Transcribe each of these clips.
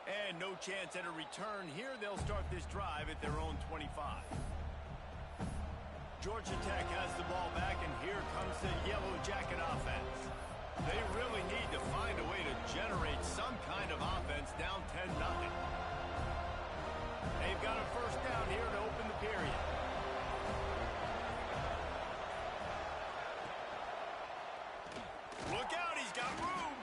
And no chance at a return here. They'll start this drive at their own 25. Georgia Tech has the ball back, and here comes the Yellow Jacket offense. They really need to find a way to generate some kind of offense down 10-0. They've got a first down here to open the period. Look out, he's got room.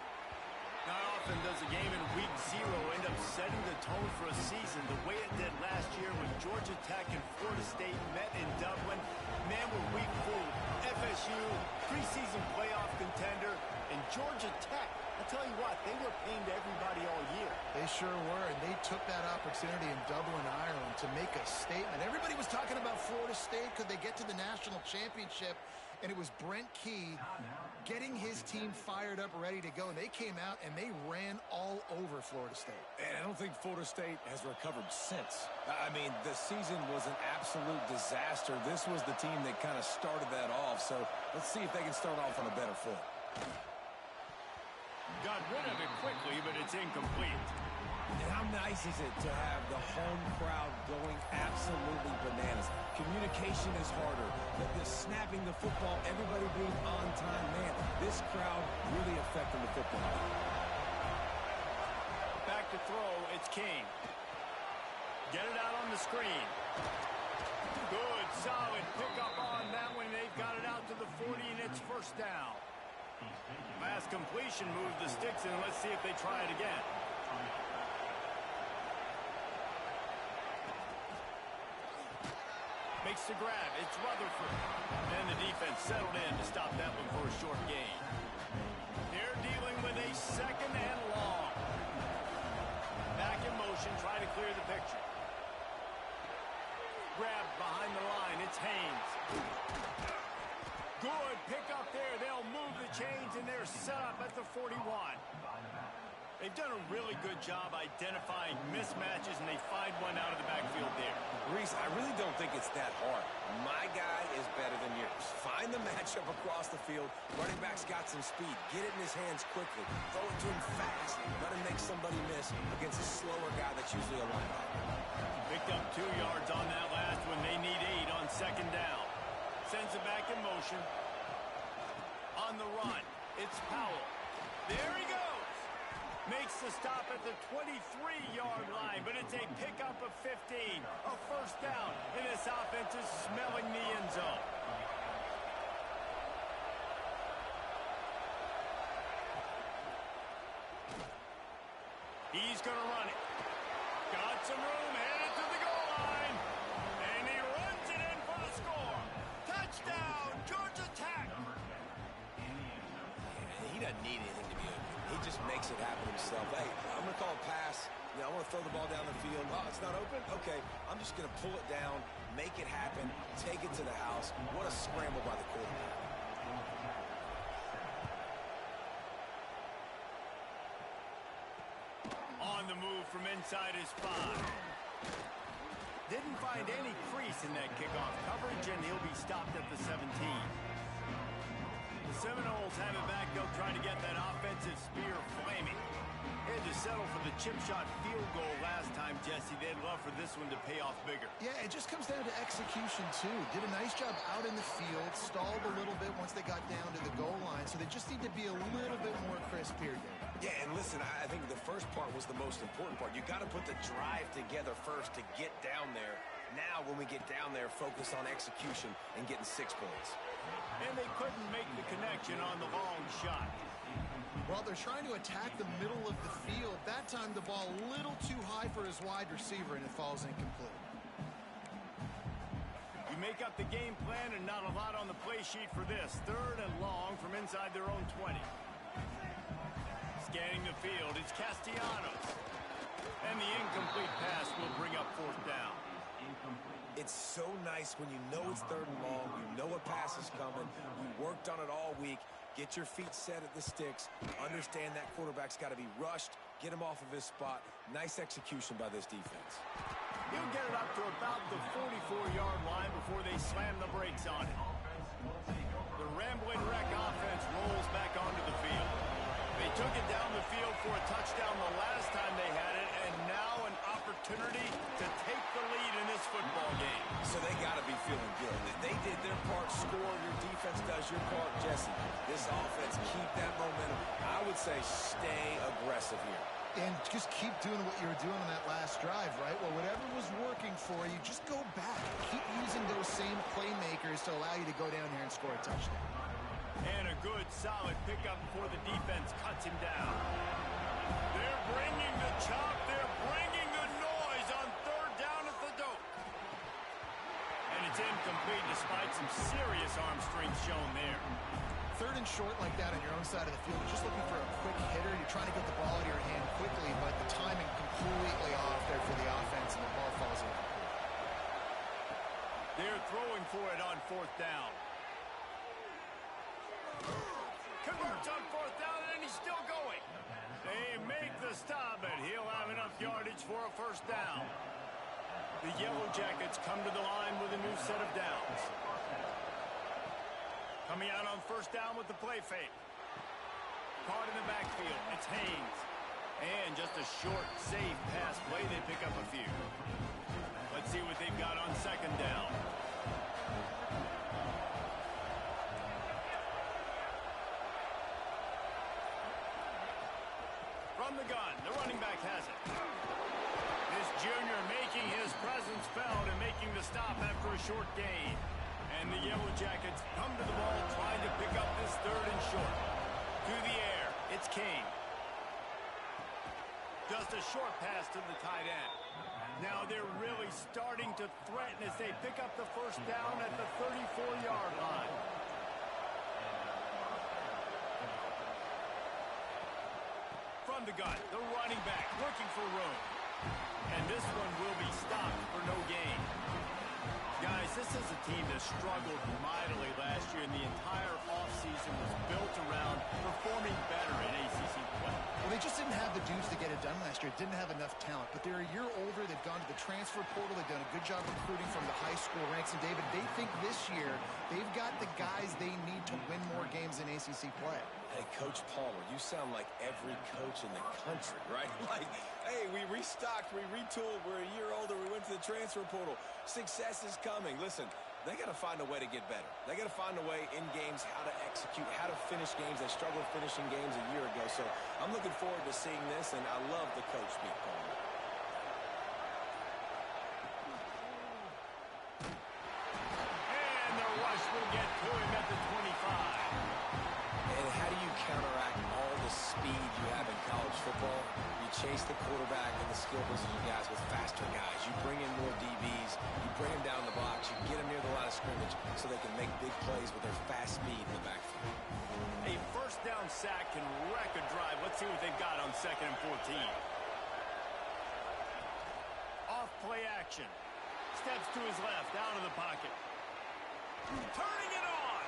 Not often does a game in week 0 end up setting the tone for a season the way it did last year when Georgia Tech and Florida State met in Dublin. Man, we're week 4. FSU, preseason playoff contender, and Georgia Tech. I tell you what, they were paying to everybody all year. They sure were, and they took that opportunity in Dublin, Ireland to make a statement. Everybody was talking about Florida State. Could they get to the national championship? And it was Brent Key getting his team fired up, ready to go. And they came out and they ran all over Florida State. And I don't think Florida State has recovered since. I mean, the season was an absolute disaster. This was the team that kind of started that off. So let's see if they can start off on a better foot. Got rid of it quickly, but it's incomplete. And how nice is it to have the home crowd going absolutely bananas? Communication is harder. The snapping the football, everybody being on time. Man, this crowd really affecting the football. Back to throw, it's King. Get it out on the screen. Good, solid pickup on that one. They've got it out to the 40, and it's first down. Last completion moves the sticks in. Let's see if they try it again. Makes the grab. It's Rutherford. And the defense settled in to stop that one for a short gain. They're dealing with a second and long. Back in motion, try to clear the picture. Grab behind the line. It's Haynes. Good pick up there. They'll move the chains, and they're set up at the 41. They've done a really good job identifying mismatches, and they find one out of the backfield there. Reese, I really don't think it's that hard. My guy is better than yours. Find the matchup across the field. Running back's got some speed. Get it in his hands quickly. Throw it to him fast. Let him make somebody miss against a slower guy that's usually a linebacker. Picked up 2 yards on that last one. They need 8 on second down. Sends it back in motion. On the run, it's Powell. There he goes. Makes the stop at the 23-yard line, but it's a pickup of 15. A first down, and this offense is smelling the end zone. He's going to run it. Got some room, headed to the goal line. And he runs it in for the score. Touchdown, Georgia Tech. He doesn't need anything to be open. He just makes it happen himself. Hey, I'm going to call a pass. You know, I want to throw the ball down the field. Oh, it's not open? Okay. I'm just going to pull it down, make it happen, take it to the house. What a scramble by the quarterback. On the move from inside his 5. Didn't find any crease in that kickoff coverage, and he'll be stopped at the 17. The Seminoles have it back. They'll try to get that offensive spear flaming. They had to settle for the chip shot field goal last time, Jesse. They'd love for this one to pay off bigger. Yeah, it just comes down to execution, too. Did a nice job out in the field, stalled a little bit once they got down to the goal line, so they just need to be a little bit more crisp here, Dave. Yeah, and listen, I think the first part was the most important part. You got to put the drive together first to get down there. Now, when we get down there, focus on execution and getting 6 points. And they couldn't make the connection on the long shot. Well, they're trying to attack the middle of the field. That time, the ball a little too high for his wide receiver, and it falls incomplete. You make up the game plan, and not a lot on the play sheet for this. 3rd and long from inside their own 20. Scanning the field, it's Castellanos. And the incomplete pass will bring up 4th down. It's so nice when you know it's 3rd and long, you know a pass is coming, you worked on it all week, get your feet set at the sticks, understand that quarterback's got to be rushed, get him off of his spot. Nice execution by this defense. He'll get it up to about the 44-yard line before they slam the brakes on it. The Rambling Wreck offense rolls back onto the field. They took it down the field for a touchdown the last time they had it, and listen, this offense, keep that momentum. I would say stay aggressive here. And just keep doing what you were doing on that last drive, right? Well, whatever was working for you, just go back. Keep using those same playmakers to allow you to go down here and score a touchdown. And a good, solid pickup before the defense cuts him down. They're bringing the chop. They're bringing the noise on third down at the dope. And it's incomplete despite some serious arm strength shown there. Third and short like that on your own side of the field, you're just looking for a quick hitter. You're trying to get the ball out of your hand quickly, but the timing completely off there for the offense, and the ball falls incomplete. They're throwing for it on fourth down. Converts on fourth down, and he's still going. They make the stop, but he'll have enough yardage for a first down. The Yellow Jackets come to the line with a new set of downs. Coming out on first down with the play fake. Caught in the backfield. It's Haynes. And just a short, safe pass play. They pick up a few. Let's see what they've got on second down. From the gun, the running back has it. This junior making his presence felt and making the stop after a short gain. And the Yellow Jackets come to the ball trying to pick up this third and short. To the air, it's King. Just a short pass to the tight end. Now they're really starting to threaten as they pick up the first down at the 34-yard line. From the gun, the running back looking for room. And this one will be stopped for no gain. Guys, this is a team that struggled mightily last year, and the entire offseason was built around performing better in ACC play. Well, they just didn't have the dudes to get it done last year. Didn't have enough talent. But they're a year older. They've gone to the transfer portal. They've done a good job recruiting from the high school ranks. And, David, they think this year they've got the guys they need to win more games in ACC play. Hey, Coach Palmer, you sound like every coach in the country, right? Like, hey, we restocked, we retooled, we're a year older, we went to the transfer portal. Success is coming. Listen, they got to find a way to get better. They got to find a way in games how to execute, how to finish games. They struggled finishing games a year ago. So I'm looking forward to seeing this, and I love the coach being Palmer. And the rush will get to him at the 25. And how do you counteract all the speed you have in college football? You chase the quarterback and the skill position guys with faster guys. You bring in more DBs. You bring them down the box. You get them near the line of scrimmage so they can make big plays with their fast speed in the backfield. A first down sack can wreck a drive. Let's see what they've got on 2nd and 14. Off play action. Steps to his left, out of the pocket. Turning it on.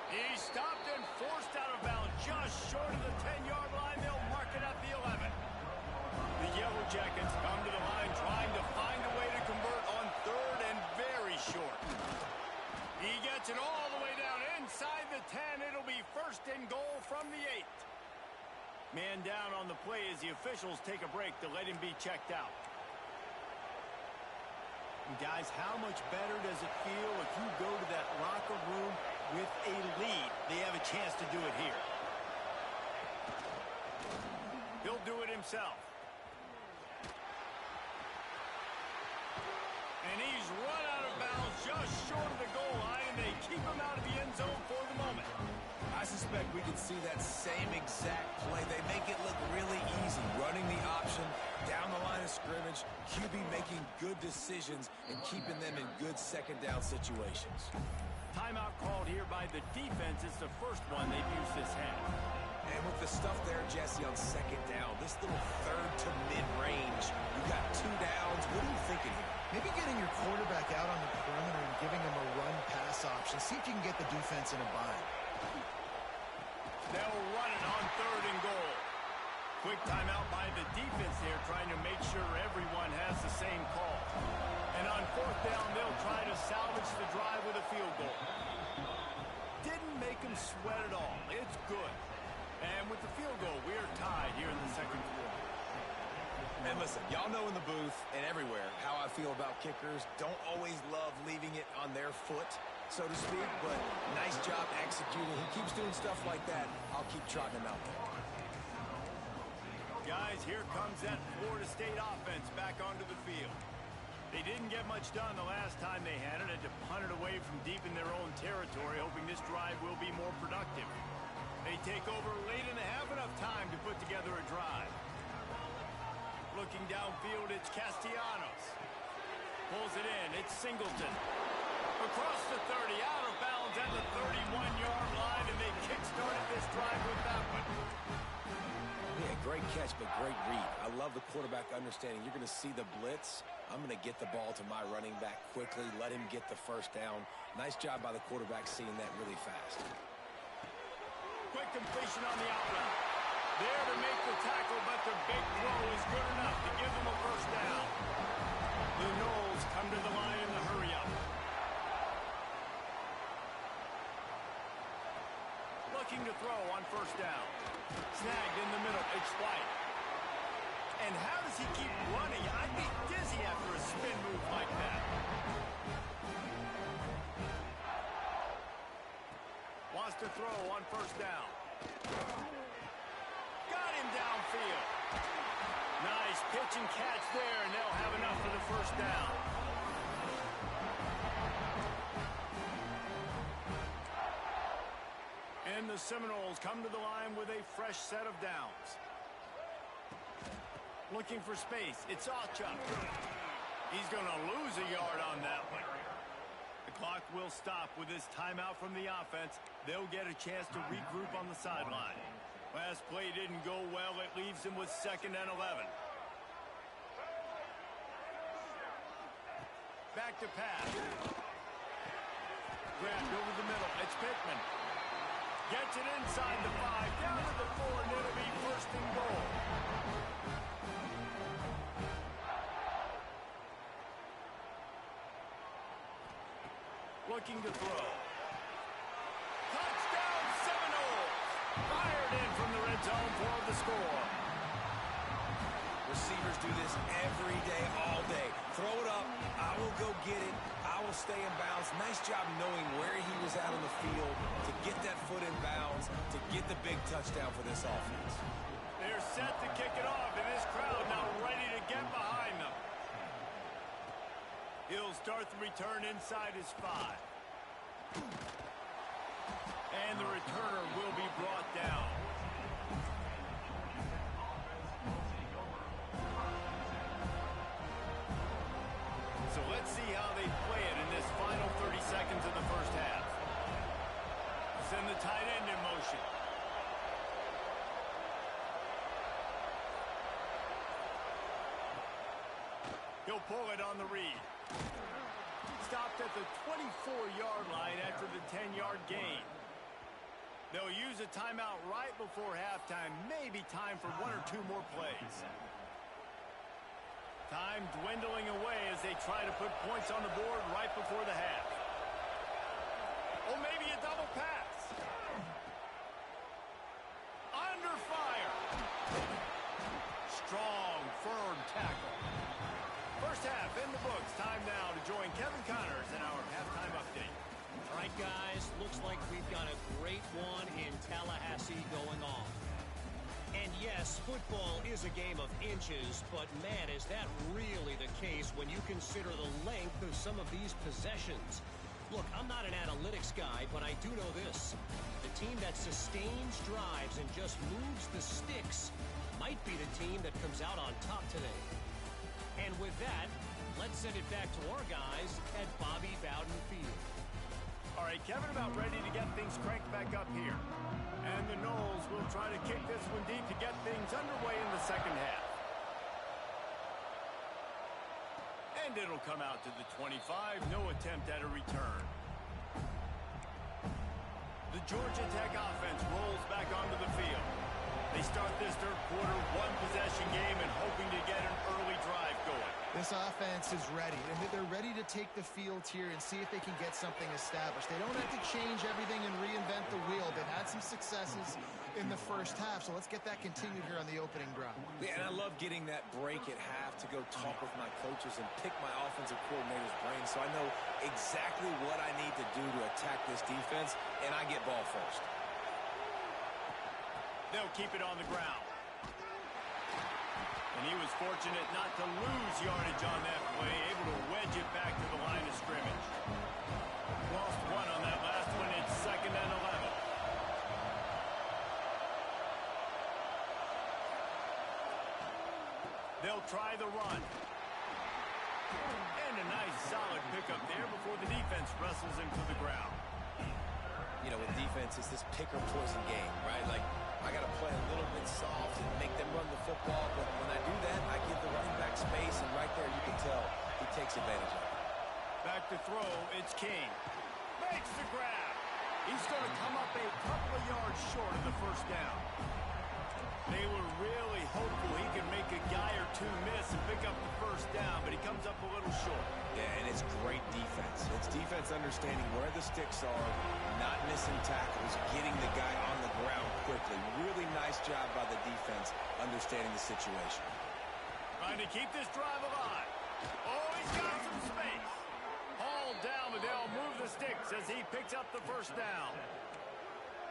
He's stopped and forced out of bounds just short of the 10-yard line. They'll mark it at the 11. The Yellow Jackets come to the line trying to find a way to convert on third and very short. He gets it all the way down inside the 10. It'll be first and goal from the 8. Man down on the play as the officials take a break to let him be checked out. And guys, how much better does it feel if you go to that locker room with a lead? They have a chance to do it here. He'll do it himself. And he's run out of bounds just short of the goal line, and they keep him out of the end zone for the moment. I suspect we could see that same exact play. They make it look really easy, running the option down the line of scrimmage, QB making good decisions and keeping them in good second down situations. Timeout called here by the defense. It's the first one they've used this half. And with the stuff there, Jesse, on second down, this little third to mid-range, you got 2 downs. What are you thinking here? Maybe getting your quarterback out on the perimeter and giving him a run-pass option. See if you can get the defense in a bind. They'll run it on third and goal. Quick timeout by the defense there, trying to make sure everyone has the same call. And on fourth down, they'll try to salvage the drive with a field goal. Didn't make them sweat at all. It's good. And with the field goal, we are tied here in the second quarter. And listen, y'all know in the booth and everywhere how I feel about kickers. Don't always love leaving it on their foot. so to speak, but nice job executing. He keeps doing stuff like that. I'll keep trotting him out there. Guys, here comes that Florida State offense back onto the field. They didn't get much done the last time they had it. Had to punt it away from deep in their own territory, hoping this drive will be more productive. They take over late and have enough time to put together a drive. Looking downfield, it's Castellanos. Pulls it in, it's Singleton. Across the 30, out of bounds at the 31-yard line, and they kick-started this drive with that one. Yeah, great catch, but great read. I love the quarterback understanding. You're going to see the blitz. I'm going to get the ball to my running back quickly, let him get the first down. Nice job by the quarterback seeing that really fast. Quick completion on the out route. There to make the tackle, but the big throw is good enough to give them a first down. The Noles come to the line in the hurry-up. Looking to throw on first down. Snagged in the middle. It's White. And how does he keep running? I'd be dizzy after a spin move like that. Wants to throw on first down. Got him downfield. Nice pitch and catch there, and they'll have enough for the first down. And the Seminoles come to the line with a fresh set of downs. Looking for space. It's Awchuk. He's going to lose a yard on that one. The clock will stop with this timeout from the offense. They'll get a chance to regroup on the sideline. Last play didn't go well. It leaves them with 2nd and 11. Back to pass. Grabbed over the middle. It's Pittman. Gets it inside the 5. Down to the 4, and it'll be 1st and goal. Looking to throw. Touchdown Seminoles! Fired in from the red zone for the score. Receivers do this every day, all day. Throw it up. I will go get it. I will stay in bounds. Nice job knowing where he was at on the field to get that foot in bounds, to get the big touchdown for this offense. They're set to kick it off, and this crowd now ready to get behind them. He'll start the return inside his 5. And the returner will be brought down. So let's see how they play it in this final 30 seconds of the first half. Send the tight end in motion. He'll pull it on the read. Stopped at the 24-yard line after the 10-yard gain. They'll use a timeout right before halftime. Maybe time for 1 or 2 more plays. Time dwindling away as they try to put points on the board right before the half. Or maybe a double pass. Under fire. Strong, firm tackle. First half in the books. Time now to join Kevin Connors in our halftime update. All right, guys, looks like we've got a great one in Tallahassee going on. And yes, football is a game of inches, but man, is that really the case when you consider the length of some of these possessions. Look, I'm not an analytics guy, but I do know this. The team that sustains drives and just moves the sticks might be the team that comes out on top today. And with that, let's send it back to our guys at Bobby Bowden Field. All right, Kevin, about ready to get things cranked back up here. And the Noles will try to kick this one deep to get things underway in the second half. And it'll come out to the 25. No attempt at a return. The Georgia Tech offense rolls back onto the field. They start this third quarter one-possession game and hoping to get an early drive going. This offense is ready, and they're ready to take the field here and see if they can get something established. They don't have to change everything and reinvent the wheel. They've had some successes in the first half, so let's get that continued here on the opening drive. Yeah, and I love getting that break at half to go talk with my coaches and pick my offensive coordinator's brain so I know exactly what I need to do to attack this defense, and I get ball first. They'll keep it on the ground. And he was fortunate not to lose yardage on that play, able to wedge it back to the line of scrimmage. Lost one on that last one. It's 2nd and 11. They'll try the run. And a nice solid pickup there before the defense wrestles him to the ground. You know, with defense, it's this pick or poison game, right? Like, I got to play a little bit soft and make them run the football, but when I do that, I give the running back space, and right there you can tell he takes advantage of it. Back to throw, it's King. Makes the grab. He's going to come up a couple of yards short of the first down. They were really hopeful he could make a guy or two miss and pick up the first down, but he comes up a little short. Yeah, and it's great defense. It's defense understanding where the sticks are, not missing tackles, getting the guy on the ground quickly. Really nice job by the defense understanding the situation. Trying to keep this drive alive. Oh, he's got some space. Hauled down, but they'll move the sticks as he picks up the first down.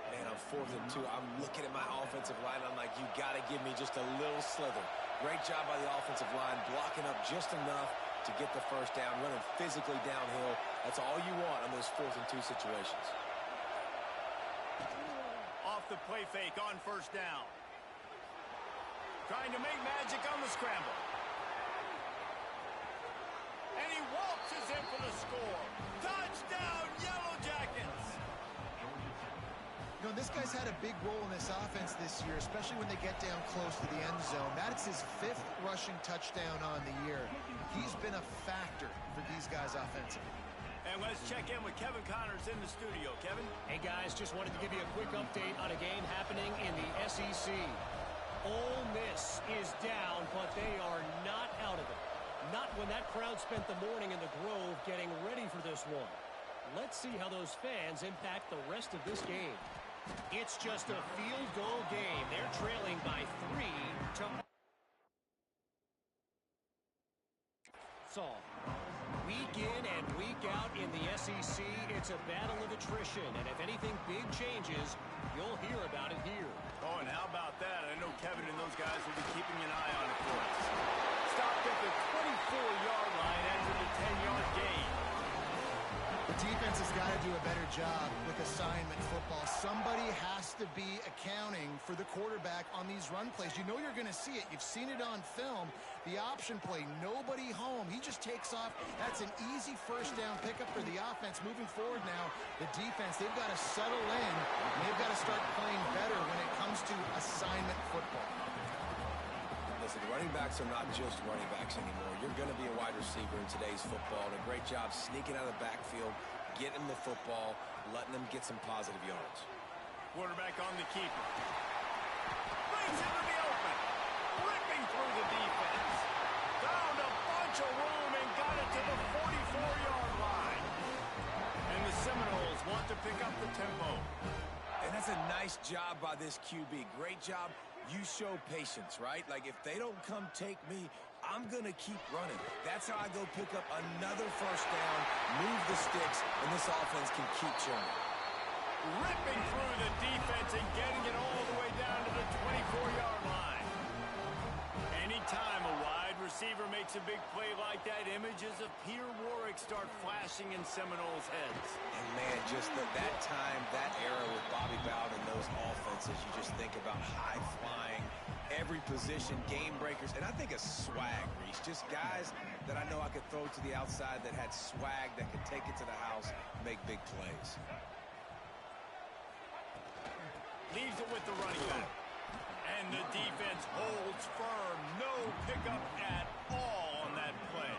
Man, on 4th and 2, I'm looking at my offensive line. I'm like, you got to give me just a little slither. Great job by the offensive line, blocking up just enough to get the first down, running physically downhill. That's all you want on those 4th and 2 situations. Off the play fake on first down. Trying to make magic on the scramble. And he waltzes in for the score. Touchdown, Yellow Jackets! You know, this guy's had a big role in this offense this year, especially when they get down close to the end zone. That's his 5th rushing touchdown on the year. He's been a factor for these guys offensively. And let's check in with Kevin Connors in the studio. Kevin? Hey, guys, just wanted to give you a quick update on a game happening in the SEC. Ole Miss is down, but they are not out of it. Not when that crowd spent the morning in the Grove getting ready for this one. Let's see how those fans impact the rest of this game. It's just a field goal game. They're trailing by 3 to... Week in and week out in the SEC, it's a battle of attrition. And if anything big changes, you'll hear about it here. Oh, and how about that? I know Kevin and those guys will be keeping an eye on it for us. Stopped at the 24-yard line after the 10-yard gain. The defense has got to do a better job with assignment football. Somebody has to be accounting for the quarterback on these run plays. You know you're going to see it. You've seen it on film. The option play, nobody home. He just takes off. That's an easy first down pickup for the offense. Moving forward now, the defense, they've got to settle in. And they've got to start playing better when it comes to assignment football. Listen, the running backs are not just running backs anymore. You're going to be a wide receiver in today's football. And a great job sneaking out of the backfield, getting the football, letting them get some positive yards. Quarterback on the keeper. Brings it to the open. Ripping through the defense. Found a bunch of room and got it to the 44-yard line. And the Seminoles want to pick up the tempo. And that's a nice job by this QB. Great job. You show patience, right? Like, if they don't come take me, I'm going to keep running. That's how I go pick up another first down, move the sticks, and this offense can keep churning. Ripping through the defense and getting it all the way down to the 24-yard line. Anytime a wide receiver makes a big play like that, images of Peter Warwick start flashing in Seminoles' heads. And, man, just that time, that era with Bobby Bowden and those offenses, you just think about high-flying, every position, game breakers, and I think of swag, Reese. Just guys that I know I could throw to the outside that had swag that could take it to the house, make big plays. Leaves it with the running back. And the defense holds firm. No pickup at all on that play.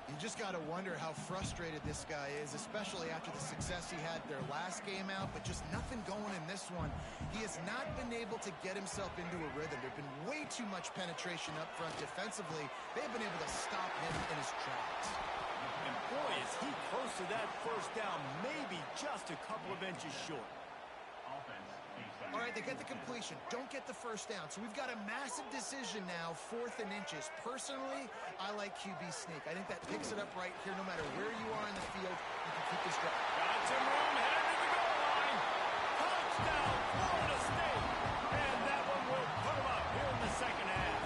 You just got to wonder how frustrated this guy is, especially after the success he had their last game out, but just nothing going in this one. He has not been able to get himself into a rhythm. There's been way too much penetration up front defensively. They've been able to stop him in his tracks. And boy, is he close to that first down, maybe just a couple of inches short. All right, they get the completion. Don't get the first down. So we've got a massive decision now, 4th and inches. Personally, I like QB sneak. I think that picks it up right here. No matter where you are in the field, you can keep this drive. Got some room, headed to the goal line. Touchdown, Florida State. And that one will put them up here in the second half.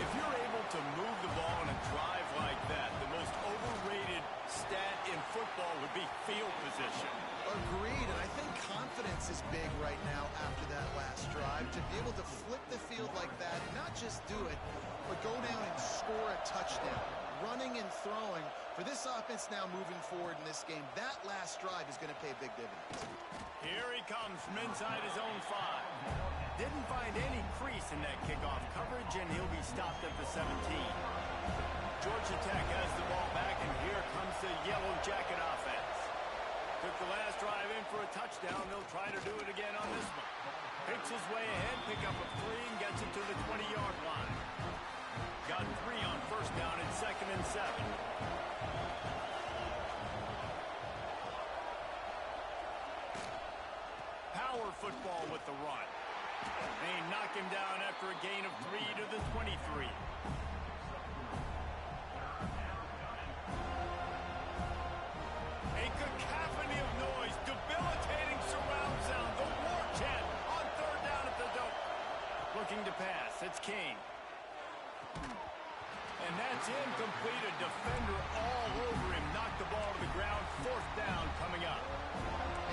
If you're able to move the ball in a drive like that, the most overrated stat in football would be field position. Agreed, and I think confidence is big right now after that last drive. To be able to flip the field like that, not just do it, but go down and score a touchdown. Running and throwing, for this offense now moving forward in this game, that last drive is going to pay big dividends. Here he comes from inside his own 5. Didn't find any crease in that kickoff coverage, and he'll be stopped at the 17. Georgia Tech has the ball back, and here comes the Yellow Jacket offense. Took the last drive in for a touchdown. They'll try to do it again on this one. Picks his way ahead, pick up a 3, and gets it to the 20-yard line. Got 3 on first down and 2nd and 7. Power football with the run. They knock him down after a gain of 3 to the 23. A cacophony of noise, debilitating surround sound, the war chant on 3rd down at the dope. Looking to pass, it's King. And that's incomplete, a defender all over him, knocked the ball to the ground, 4th down coming up.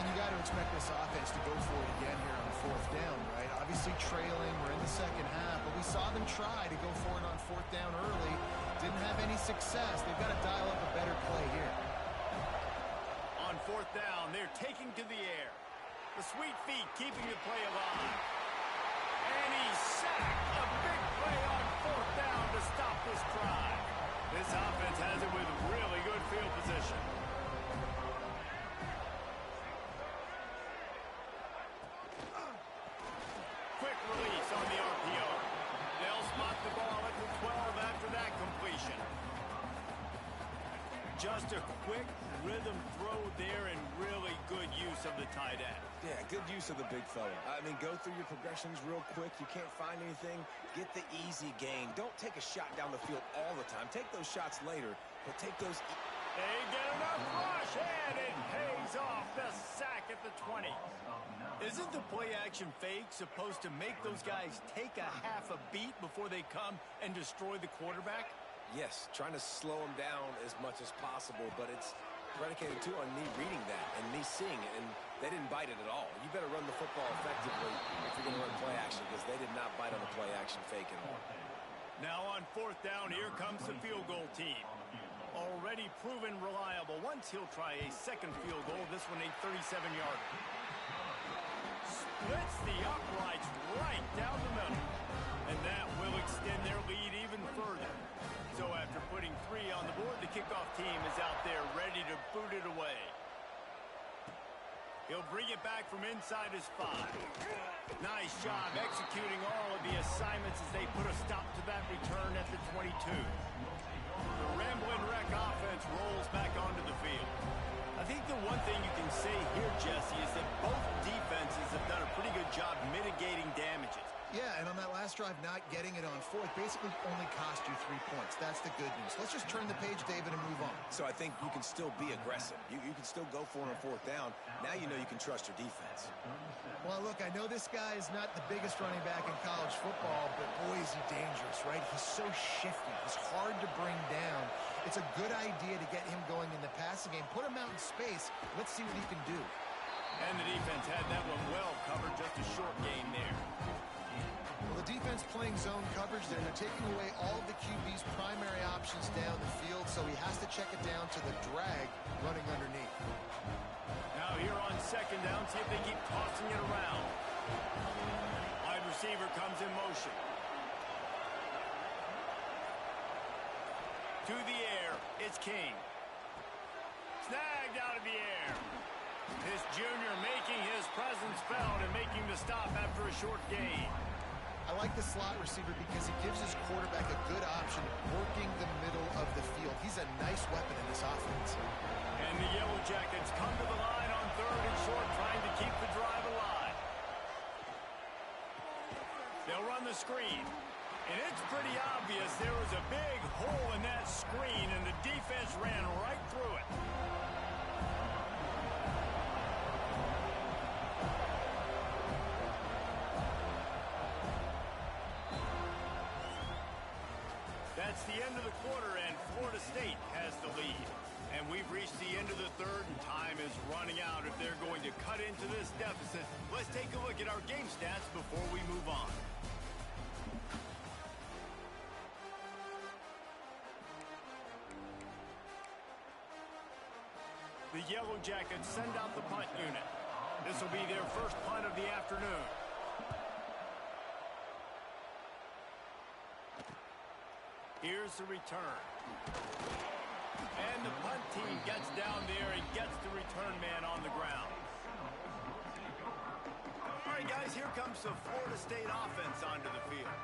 And you got to expect this offense to go for it again here on 4th down, right? Obviously trailing, we're in the second half, but we saw them try to go for it on 4th down early. Didn't have any success. They've got to dial up a better play here. On 4th down, they're taking to the air. The sweet feet keeping the play alive. And he's sacked. A big play on 4th down to stop this drive. This offense has it with really good field position. Quick release on the RPO. They'll spot the ball at the 12 after that completion. Just a quick rhythm throw there and really good use of the tight end. Yeah, good use of the big fella. I mean, go through your progressions real quick. You can't find anything. Get the easy gain. Don't take a shot down the field all the time. Take those shots later, but take those... They get enough rush, and it pays off. The sack at the 20. Isn't the play-action fake supposed to make those guys take a half a beat before they come and destroy the quarterback? Yes, trying to slow them down as much as possible, but it's predicated, too, on me reading that and me seeing it, and they didn't bite it at all. You better run the football effectively if you're going to run play action, because they did not bite on the play action fake at all. Now on 4th down, here comes the field goal team. Already proven reliable. Once he'll try a second field goal, this one a 37-yarder. Splits the uprights right down the middle, and that will extend their lead even further. So after putting 3 on the board, the kickoff team is out there ready to boot it away. He'll bring it back from inside his 5. Nice job executing all of the assignments as they put a stop to that return at the 22. The Ramblin' Wreck offense rolls back onto the field. I think the one thing you can say here, Jesse, is that both defenses have done a pretty good job mitigating damages. Yeah, and on that last drive, not getting it on 4th basically only cost you 3 points. That's the good news. Let's just turn the page, David, and move on. So I think you can still be aggressive. You can still go for it on 4th down. Now you know you can trust your defense. Well, look, I know this guy is not the biggest running back in college football, but boy, is he dangerous, right? He's so shifty. He's hard to bring down. It's a good idea to get him going in the passing game. Put him out in space. Let's see what he can do. And the defense had that one well covered, just a short gain there. Well, the defense playing zone coverage there. They're taking away all of the QB's primary options down the field, so he has to check it down to the drag running underneath. Now here on 2nd down, see if they keep tossing it around. Wide receiver comes in motion. To the air, it's King. Snagged out of the air. This junior making his presence felt and making the stop after a short gain. I like the slot receiver because he gives his quarterback a good option working the middle of the field. He's a nice weapon in this offense. And the Yellow Jackets come to the line on 3rd and short, trying to keep the drive alive. They'll run the screen. And it's pretty obvious there was a big hole in that screen, and the defense ran right through it. That's the end of the quarter, and Florida State has the lead. And we've reached the end of the 3rd, and time is running out if they're going to cut into this deficit. Let's take a look at our game stats before we move on. The Yellow Jackets send out the punt unit. This will be their first punt of the afternoon. Here's the return. And the punt team gets down there and gets the return man on the ground. All right, guys, here comes the Florida State offense onto the field.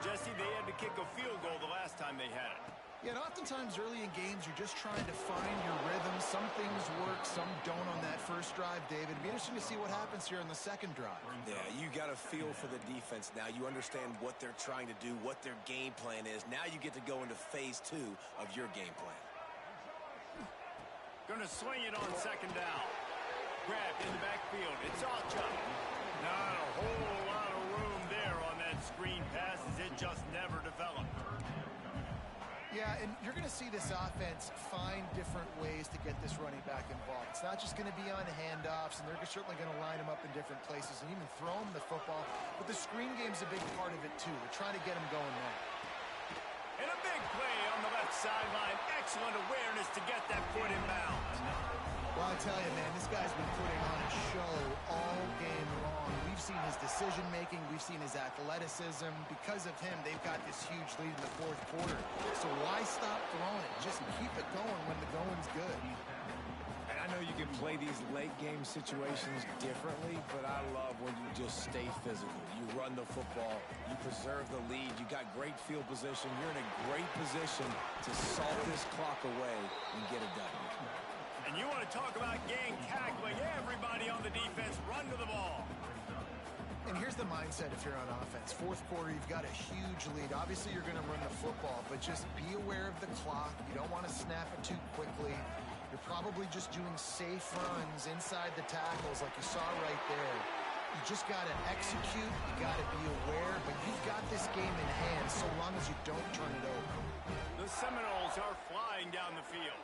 Jesse, they had to kick a field goal the last time they had it. Yeah, and oftentimes early in games, you're just trying to find your rhythm. Some things work, some don't on that first drive, David. It'd be interesting to see what happens here on the second drive. Yeah, you got a feel for the defense now. You understand what they're trying to do, what their game plan is. Now you get to go into phase 2 of your game plan. Gonna swing it on 2nd down. Grabbed in the backfield. It's Alchuk. Not a whole lot of room there on that screen pass as it just never developed. Yeah, and you're going to see this offense find different ways to get this running back involved. It's not just going to be on handoffs, and they're certainly going to line him up in different places and even throw him the football. But the screen game's a big part of it, too. They're trying to get him going now. And a big play on the left sideline. Excellent awareness to get that foot in bounds. Well, I tell you, man, this guy's been putting on a show all game long. We've seen his decision-making. We've seen his athleticism. Because of him, they've got this huge lead in the 4th quarter. So why stop throwing it? Just keep it going when the going's good. And I know you can play these late-game situations differently, but I love when you just stay physical. You run the football. You preserve the lead. You got great field position. You're in a great position to salt this clock away and get it done. And you want to talk about gang tackling. Everybody on the defense run to the ball. And here's the mindset if you're on offense. 4th quarter, you've got a huge lead. Obviously, you're going to run the football, but just be aware of the clock. You don't want to snap it too quickly. You're probably just doing safe runs inside the tackles like you saw right there. You just got to execute. You got to be aware, but you've got this game in hand so long as you don't turn it over. The Seminoles are flying down the field.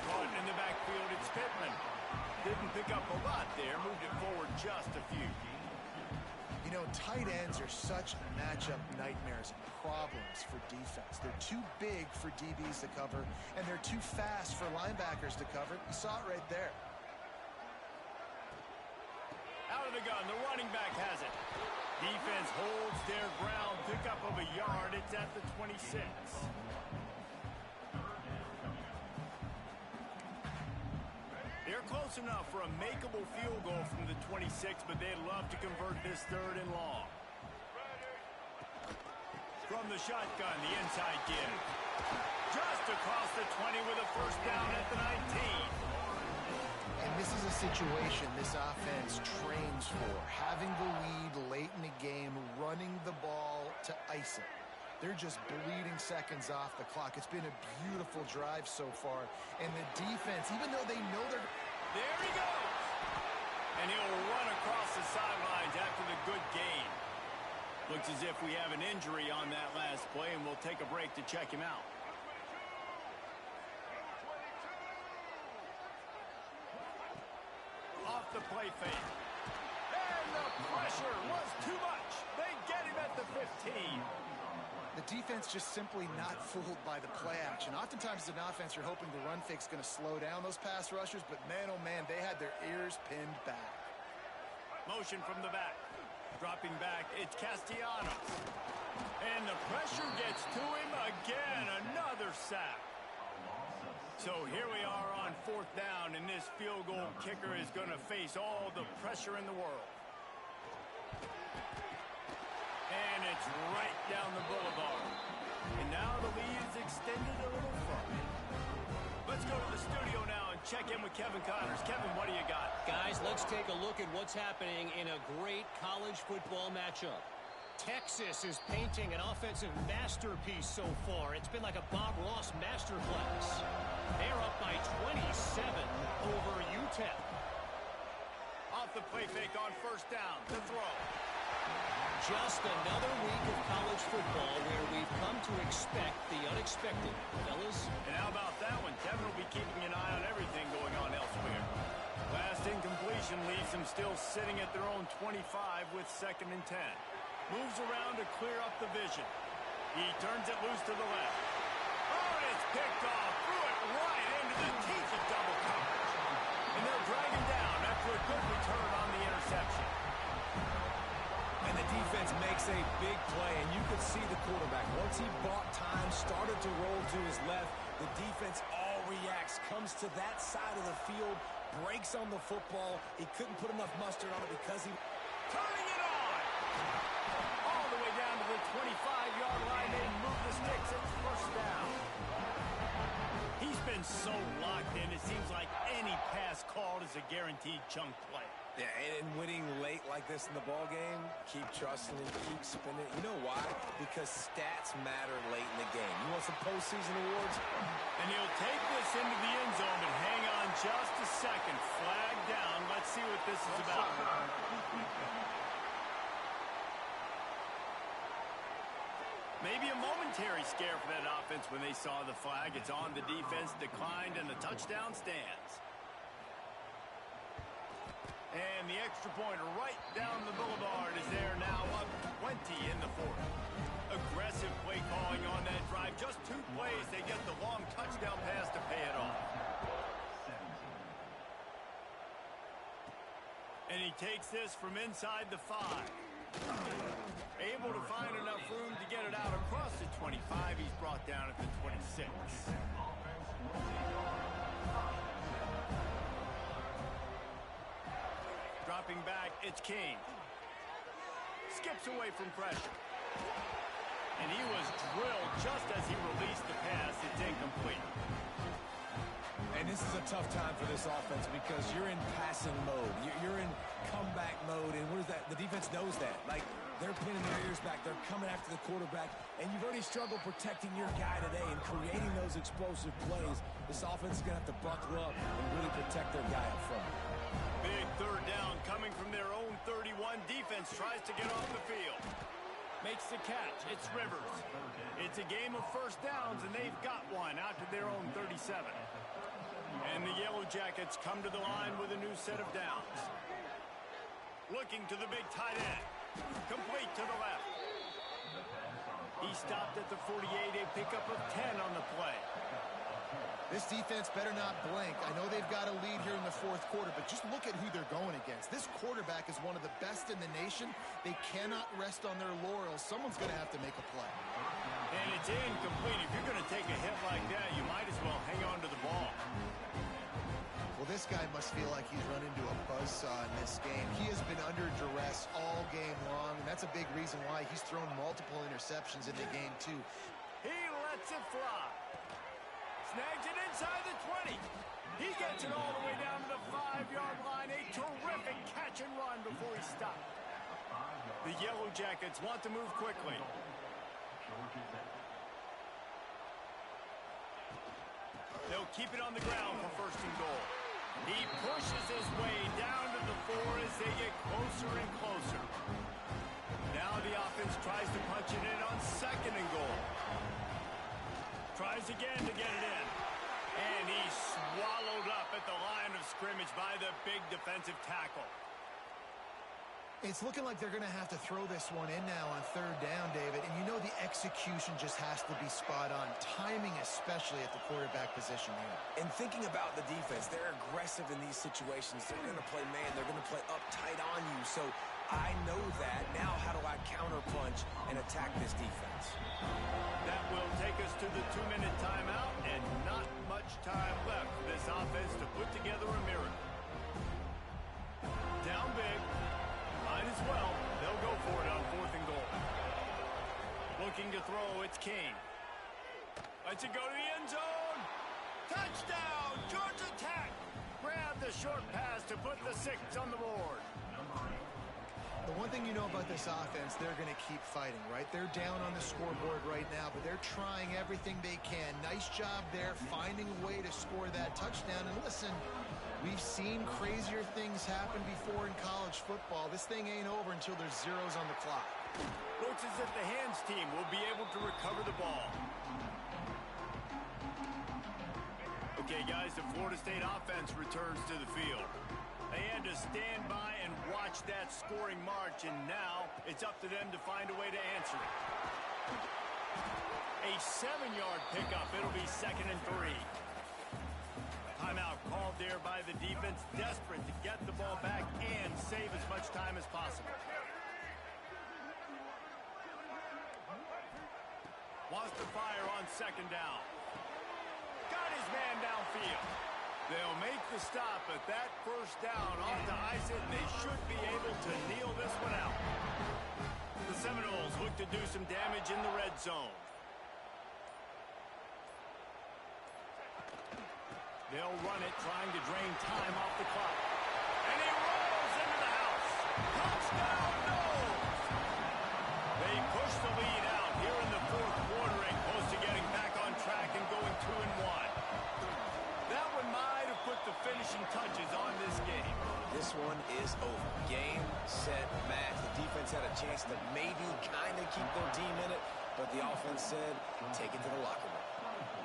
Caught in the backfield, it's Pittman. Didn't pick up a lot there, moved it forward just a few. You know, tight ends are such matchup nightmares and problems for defense. They're too big for DBs to cover, and they're too fast for linebackers to cover. You saw it right there. Out of the gun, the running back has it. Defense holds their ground, pick up of a yard. It's at the 26. They're close enough for a makeable field goal from the 26, but they'd love to convert this 3rd and long. From the shotgun, the inside give. Just across the 20 with a first down at the 19. And this is a situation this offense trains for. Having the lead late in the game, running the ball to ice it. They're just bleeding seconds off the clock. It's been a beautiful drive so far. And the defense, even though they know they're... There he goes! And he'll run across the sidelines after the good gain. Looks as if we have an injury on that last play, and we'll take a break to check him out. Off the play fake. And the pressure was too much. They get him at the 15. The defense just simply not fooled by the play action. Oftentimes as an offense, you're hoping the run fake's going to slow down those pass rushers, but man, oh man, they had their ears pinned back. Motion from the back. Dropping back, it's Castellanos. And the pressure gets to him again. Another sack. So here we are on 4th down, and this field goal kicker is going to face all the pressure in the world. And it's right down the boulevard. And now the lead is extended a little further. Let's go to the studio now and check in with Kevin Connors. Kevin, what do you got? Guys, let's take a look at what's happening in a great college football matchup. Texas is painting an offensive masterpiece so far. It's been like a Bob Ross masterclass. They're up by 27 over UTEP. Off the play fake on 1st down. The throw. Just another week of college football where we've come to expect the unexpected, fellas. And how about that one? Kevin will be keeping an eye on everything going on elsewhere. Last incompletion leaves them still sitting at their own 25 with 2nd and 10. Moves around to clear up the vision. He turns it loose to the left. Oh, and it's picked off. Threw it right into the teeth of double coverage. And they'll drag him down after a good return on the interception. And the defense makes a big play, and you could see the quarterback. Once he bought time, started to roll to his left, the defense all reacts, comes to that side of the field, breaks on the football. He couldn't put enough mustard on it because he... Turning it on! All the way down to the 25-yard line. They move the sticks. It's 1st down. He's been so locked in, it seems like any pass called is a guaranteed chunk play. Yeah, and winning late like this in the ball game, keep trusting and keep spinning. You know why? Because stats matter late in the game. You want some postseason awards? And he'll take this into the end zone, but hang on just a second. Flag down. Let's see what this is about. Maybe a momentary scare for that offense when they saw the flag. It's on. The defense declined, and the touchdown stands. And the extra point right down the boulevard is there now, up 20 in the 4th. Aggressive play calling on that drive. Just 2 plays, they get the long touchdown pass to pay it off. And he takes this from inside the 5. Able to find enough room to get it out across the 25. He's brought down at the 26. Dropping back, it's King. Skips away from pressure. And he was drilled just as he released the pass. It's incomplete. And this is a tough time for this offense because you're in passing mode. You're in comeback mode. And what is that? The defense knows that. Like, they're pinning their ears back. They're coming after the quarterback. And you've already struggled protecting your guy today and creating those explosive plays. This offense is going to have to buckle up and really protect their guy up front. Big 3rd down coming from their own 31. Defense tries to get off the field. Makes the catch. It's Rivers. It's a game of 1st downs, and they've got one out to their own 37. And the Yellow Jackets come to the line with a new set of downs. Looking to the big tight end. Complete to the left. He stopped at the 48, a pickup of 10 on the play. This defense better not blink. I know they've got a lead here in the 4th quarter, but just look at who they're going against. This quarterback is one of the best in the nation. They cannot rest on their laurels. Someone's going to have to make a play. And it's incomplete. If you're going to take a hit like that, you might as well hang on to the ball. Well, this guy must feel like he's run into a buzzsaw in this game. He has been under duress all game long, and that's a big reason why he's thrown multiple interceptions in the game, too. He lets it fly. Snags it inside the 20. He gets it all the way down to the 5-yard line. A terrific catch and run before he stopped. The Yellow Jackets want to move quickly. They'll keep it on the ground for 1st and goal. He pushes his way down to the 4 as they get closer and closer. Now the offense tries to punch it in on 2nd and goal. Tries again to get it in. And he's swallowed up at the line of scrimmage by the big defensive tackle. It's looking like they're going to have to throw this one in now on 3rd down, David. And you know the execution just has to be spot on. Timing especially at the quarterback position here. And thinking about the defense, they're aggressive in these situations. They're going to play man. They're going to play uptight on you. So I know that. Now how do I counterpunch and attack this defense? That will take us to the 2-minute timeout, and not much time left for this offense to put together a miracle. Down big. Might as well. They'll go for it on 4th and goal. Looking to throw, it's King. Lets it go to the end zone. Touchdown, Georgia Tech. Grab the short pass to put the 6 on the board. The one thing you know about this offense, they're going to keep fighting, right? They're down on the scoreboard right now, but they're trying everything they can. Nice job there, finding a way to score that touchdown. And listen, we've seen crazier things happen before in college football. This thing ain't over until there's zeros on the clock. Looks as if the hands team will be able to recover the ball. Okay, guys, the Florida State offense returns to the field. They had to stand by and watch that scoring march, and now it's up to them to find a way to answer it. A 7-yard pickup. It'll be 2nd and 3. Timeout called there by the defense, desperate to get the ball back and save as much time as possible. Wants to fire on 2nd down. Got his man downfield. They'll make the stop, but that 1st down off to ice it, and they should be able to kneel this one out. The Seminoles look to do some damage in the red zone. They'll run it, trying to drain time off the clock. And he rolls into the house. Touchdown, Noles! They push the lead out here in the 4th quarter and close to getting back on track and going 2-1. That one might have put the finishing touches on this game. This one is over. Game, set, match. The defense had a chance to maybe kind of keep their team in it, but the offense said, take it to the locker room.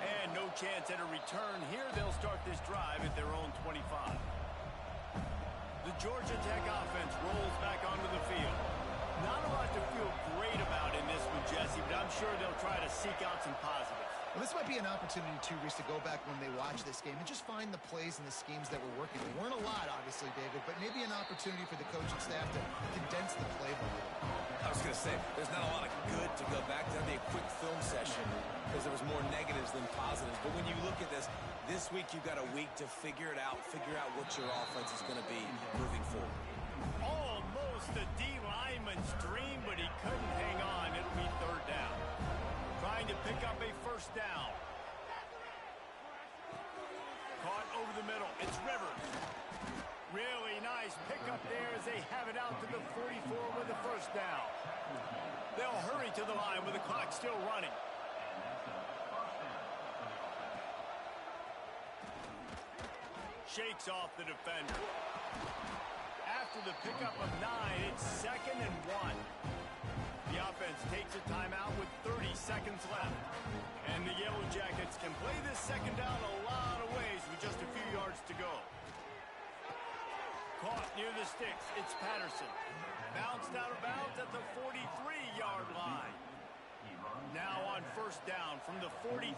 And no chance at a return here. They'll start this drive at their own 25. The Georgia Tech offense rolls back onto the field. Not a lot to feel great about in this one, Jesse, but I'm sure they'll try to seek out some positives. Well, this might be an opportunity, too, Reese, to go back when they watch this game and just find the plays and the schemes that were working. There weren't a lot, obviously, David, but maybe an opportunity for the coaching staff to condense the playbook. I was going to say, there's not a lot of good to go back to. That'd be a quick film session because there was more negatives than positives. But when you look at this week you've got a week to figure it out, figure out what your offense is going to be moving forward. Almost a D lineman's dream, but he couldn't hang on. It'll be 3rd down. Trying to pick up a 1st down. Caught over the middle. It's Rivers. Really nice pickup there as they have it out to the 44 with the 1st down. They'll hurry to the line with the clock still running. Shakes off the defender. After the pickup of 9, it's 2nd and 1. The offense takes a timeout with 30 seconds left. And the Yellow Jackets can play this 2nd down a lot of ways with just a few yards to go. Caught near the sticks. It's Patterson. Bounced out of bounds at the 43-yard line. Now on 1st down from the 43.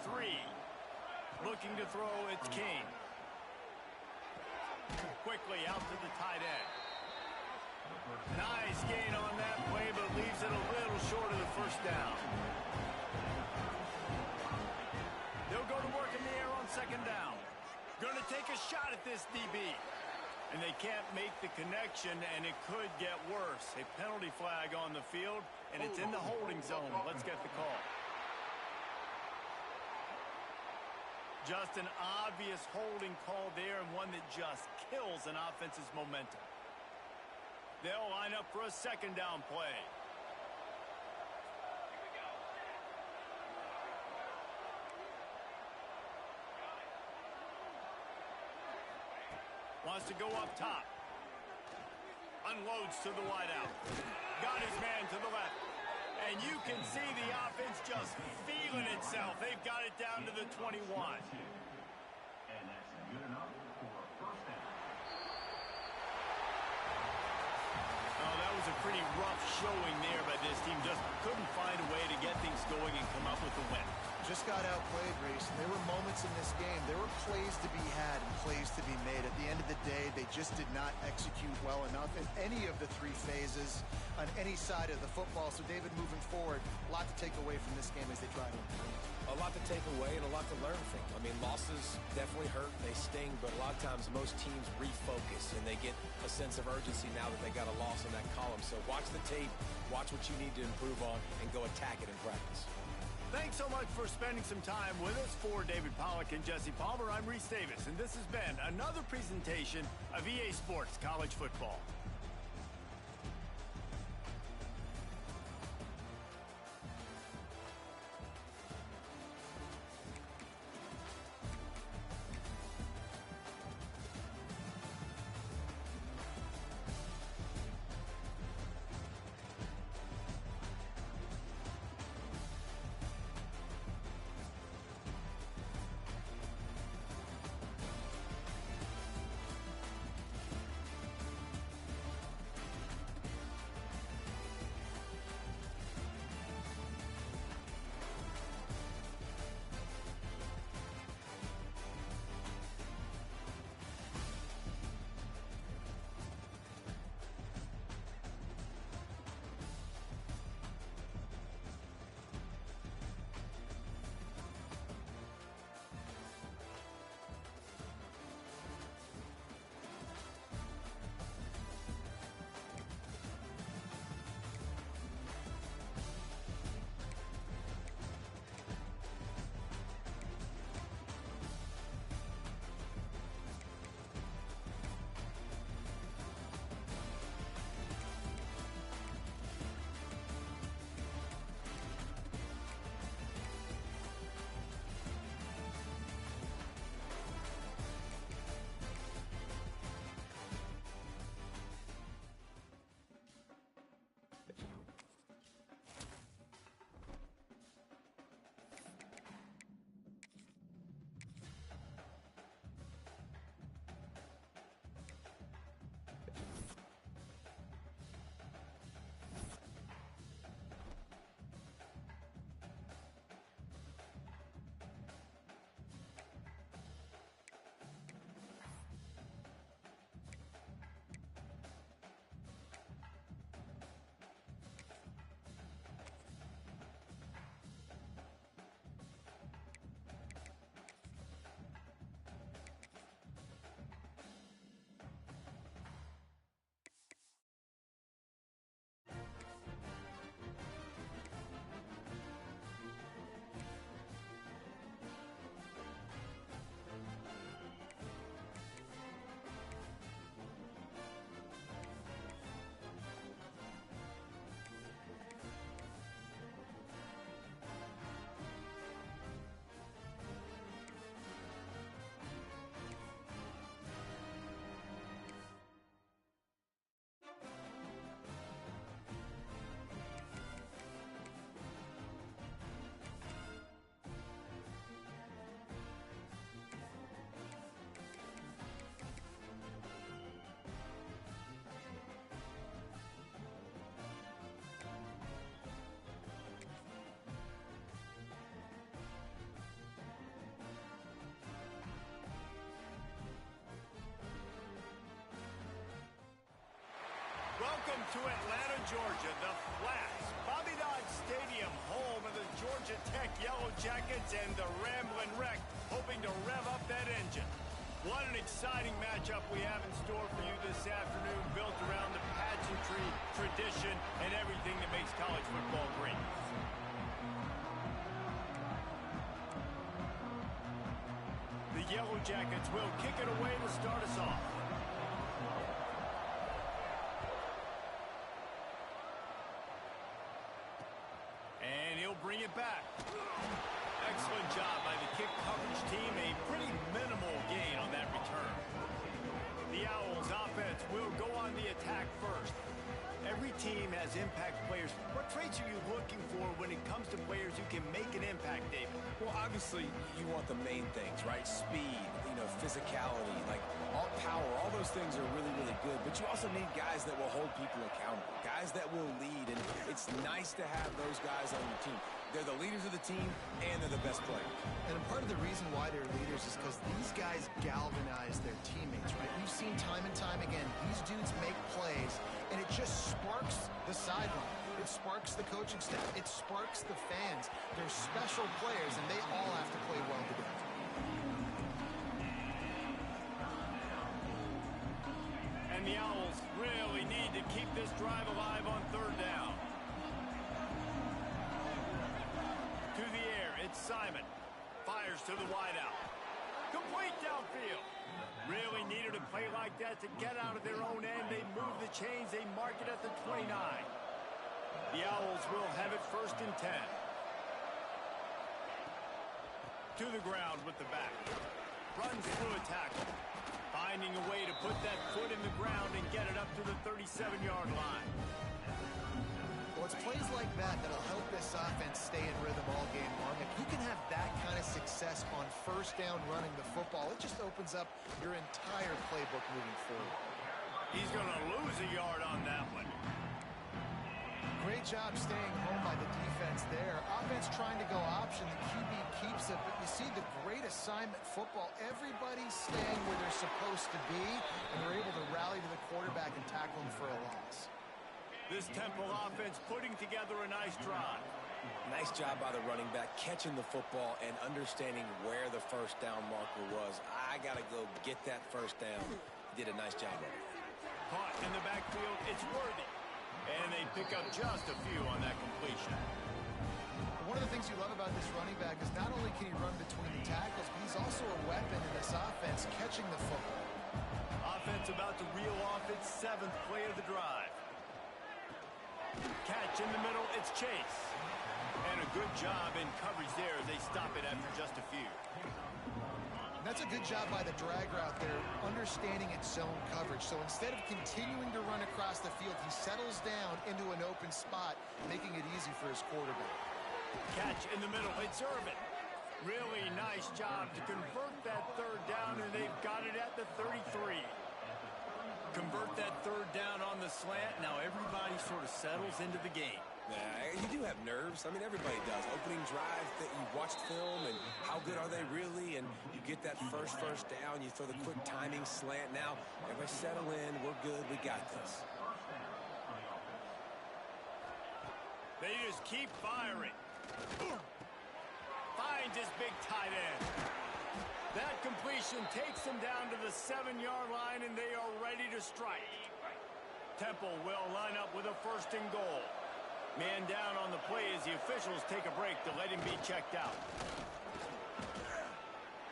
Looking to throw, it's King. Quickly out to the tight end. Nice gain on that play, but leaves it a little short of the 1st down. They'll go to work in the air on 2nd down. Going to take a shot at this DB. And they can't make the connection, and it could get worse. A penalty flag on the field, and it's in the holding zone. Let's get the call. Just an obvious holding call there, and one that just kills an offense's momentum. They'll line up for a 2nd down play. Wants to go up top. Unloads to the wideout. Got his man to the left. And you can see the offense just feeling itself. They've got it down to the 21. And that's good enough for a 1st down. Oh, that was a pretty rough showing there by this team. Just couldn't find a way to get things going and come up with the win. Just got outplayed, Reese. There were moments in this game. There were plays to be had and plays to be made. At the end of the day, they just did not execute well enough in any of the three phases on any side of the football. So, David, moving forward, a lot to take away from this game as they try to improve. A lot to take away and a lot to learn from. I mean, losses definitely hurt, they sting, but a lot of times most teams refocus and they get a sense of urgency now that they got a loss in that column. So watch the tape, watch what you need to improve on, and go attack it in practice. Thanks so much for spending some time with us. For David Pollack and Jesse Palmer, I'm Reese Davis, and this has been another presentation of EA Sports College Football. Welcome to Atlanta, Georgia, the Flats, Bobby Dodd Stadium, home of the Georgia Tech Yellow Jackets and the Ramblin' Wreck, hoping to rev up that engine. What an exciting matchup we have in store for you this afternoon, built around the pageantry, tradition, and everything that makes college football great. The Yellow Jackets will kick it away to start us off. Bring it back. Excellent job by the kick coverage team. A pretty minimal gain on that return. The Owls offense will go on the attack first. Every team has impact players. What traits are you looking for when it comes to players who can make an impact, David? Well, obviously, you want the main things, right? Speed, physicality, like all power, all those things are really, really good. But you also need guys that will hold people accountable, guys that will lead. And it's nice to have those guys on your team. They're the leaders of the team, and they're the best players. And part of the reason why they're leaders is because these guys galvanize their teammates, right? We've seen time and time again, these dudes make plays, and it just sparks the sideline. It sparks the coaching staff. It sparks the fans. They're special players, and they all have to play well together. And the Owls really need to keep this drive alive on third down. To the air, it's Simon. Fires to the wideout. Complete downfield. Really needed a play like that to get out of their own end. They move the chains. They mark it at the 29. The Owls will have it 1st and 10. To the ground with the back. Runs through a tackle. Finding a way to put that foot in the ground and get it up to the 37-yard line. Well, it's plays like that that'll help this offense stay in rhythm all game long. If you can have that kind of success on 1st down running the football, it just opens up your entire playbook moving forward. He's going to lose a yard on that one. Great job staying home by the defense there. Offense trying to go option. The QB keeps it, but you see the great assignment football. Everybody's staying where they're supposed to be, and they're able to rally to the quarterback and tackle him for a loss. This Temple offense putting together a nice drive. Nice job by the running back, catching the football and understanding where the 1st down marker was. I got to go get that 1st down. He did a nice job of it. Caught in the backfield, it's Worthy. And they pick up just a few on that completion. One of the things you love about this running back is not only can he run between the tackles, but he's also a weapon in this offense, catching the football. Offense about to reel off its 7th play of the drive. Catch in the middle, it's Chase. And a good job in coverage there as they stop it after just a few. And that's a good job by the drag route there, understanding its zone coverage. So instead of continuing to run across the field, he settles down into an open spot, making it easy for his quarterback. Catch in the middle, it's Irvin. Really nice job to convert that 3rd down, and they've got it at the 33. Convert that 3rd down on the slant. Now everybody sort of settles into the game. You do have nerves. I mean, everybody does. Opening drive that you watched film and how good are they really? And you get that first down. You throw the quick timing slant. Now, everybody settle in. We're good. We got this. They just keep firing. Finds his big tight end. That completion takes them down to the 7-yard line, and they are ready to strike. Temple will line up with a 1st and goal. Man down on the play as the officials take a break to let him be checked out.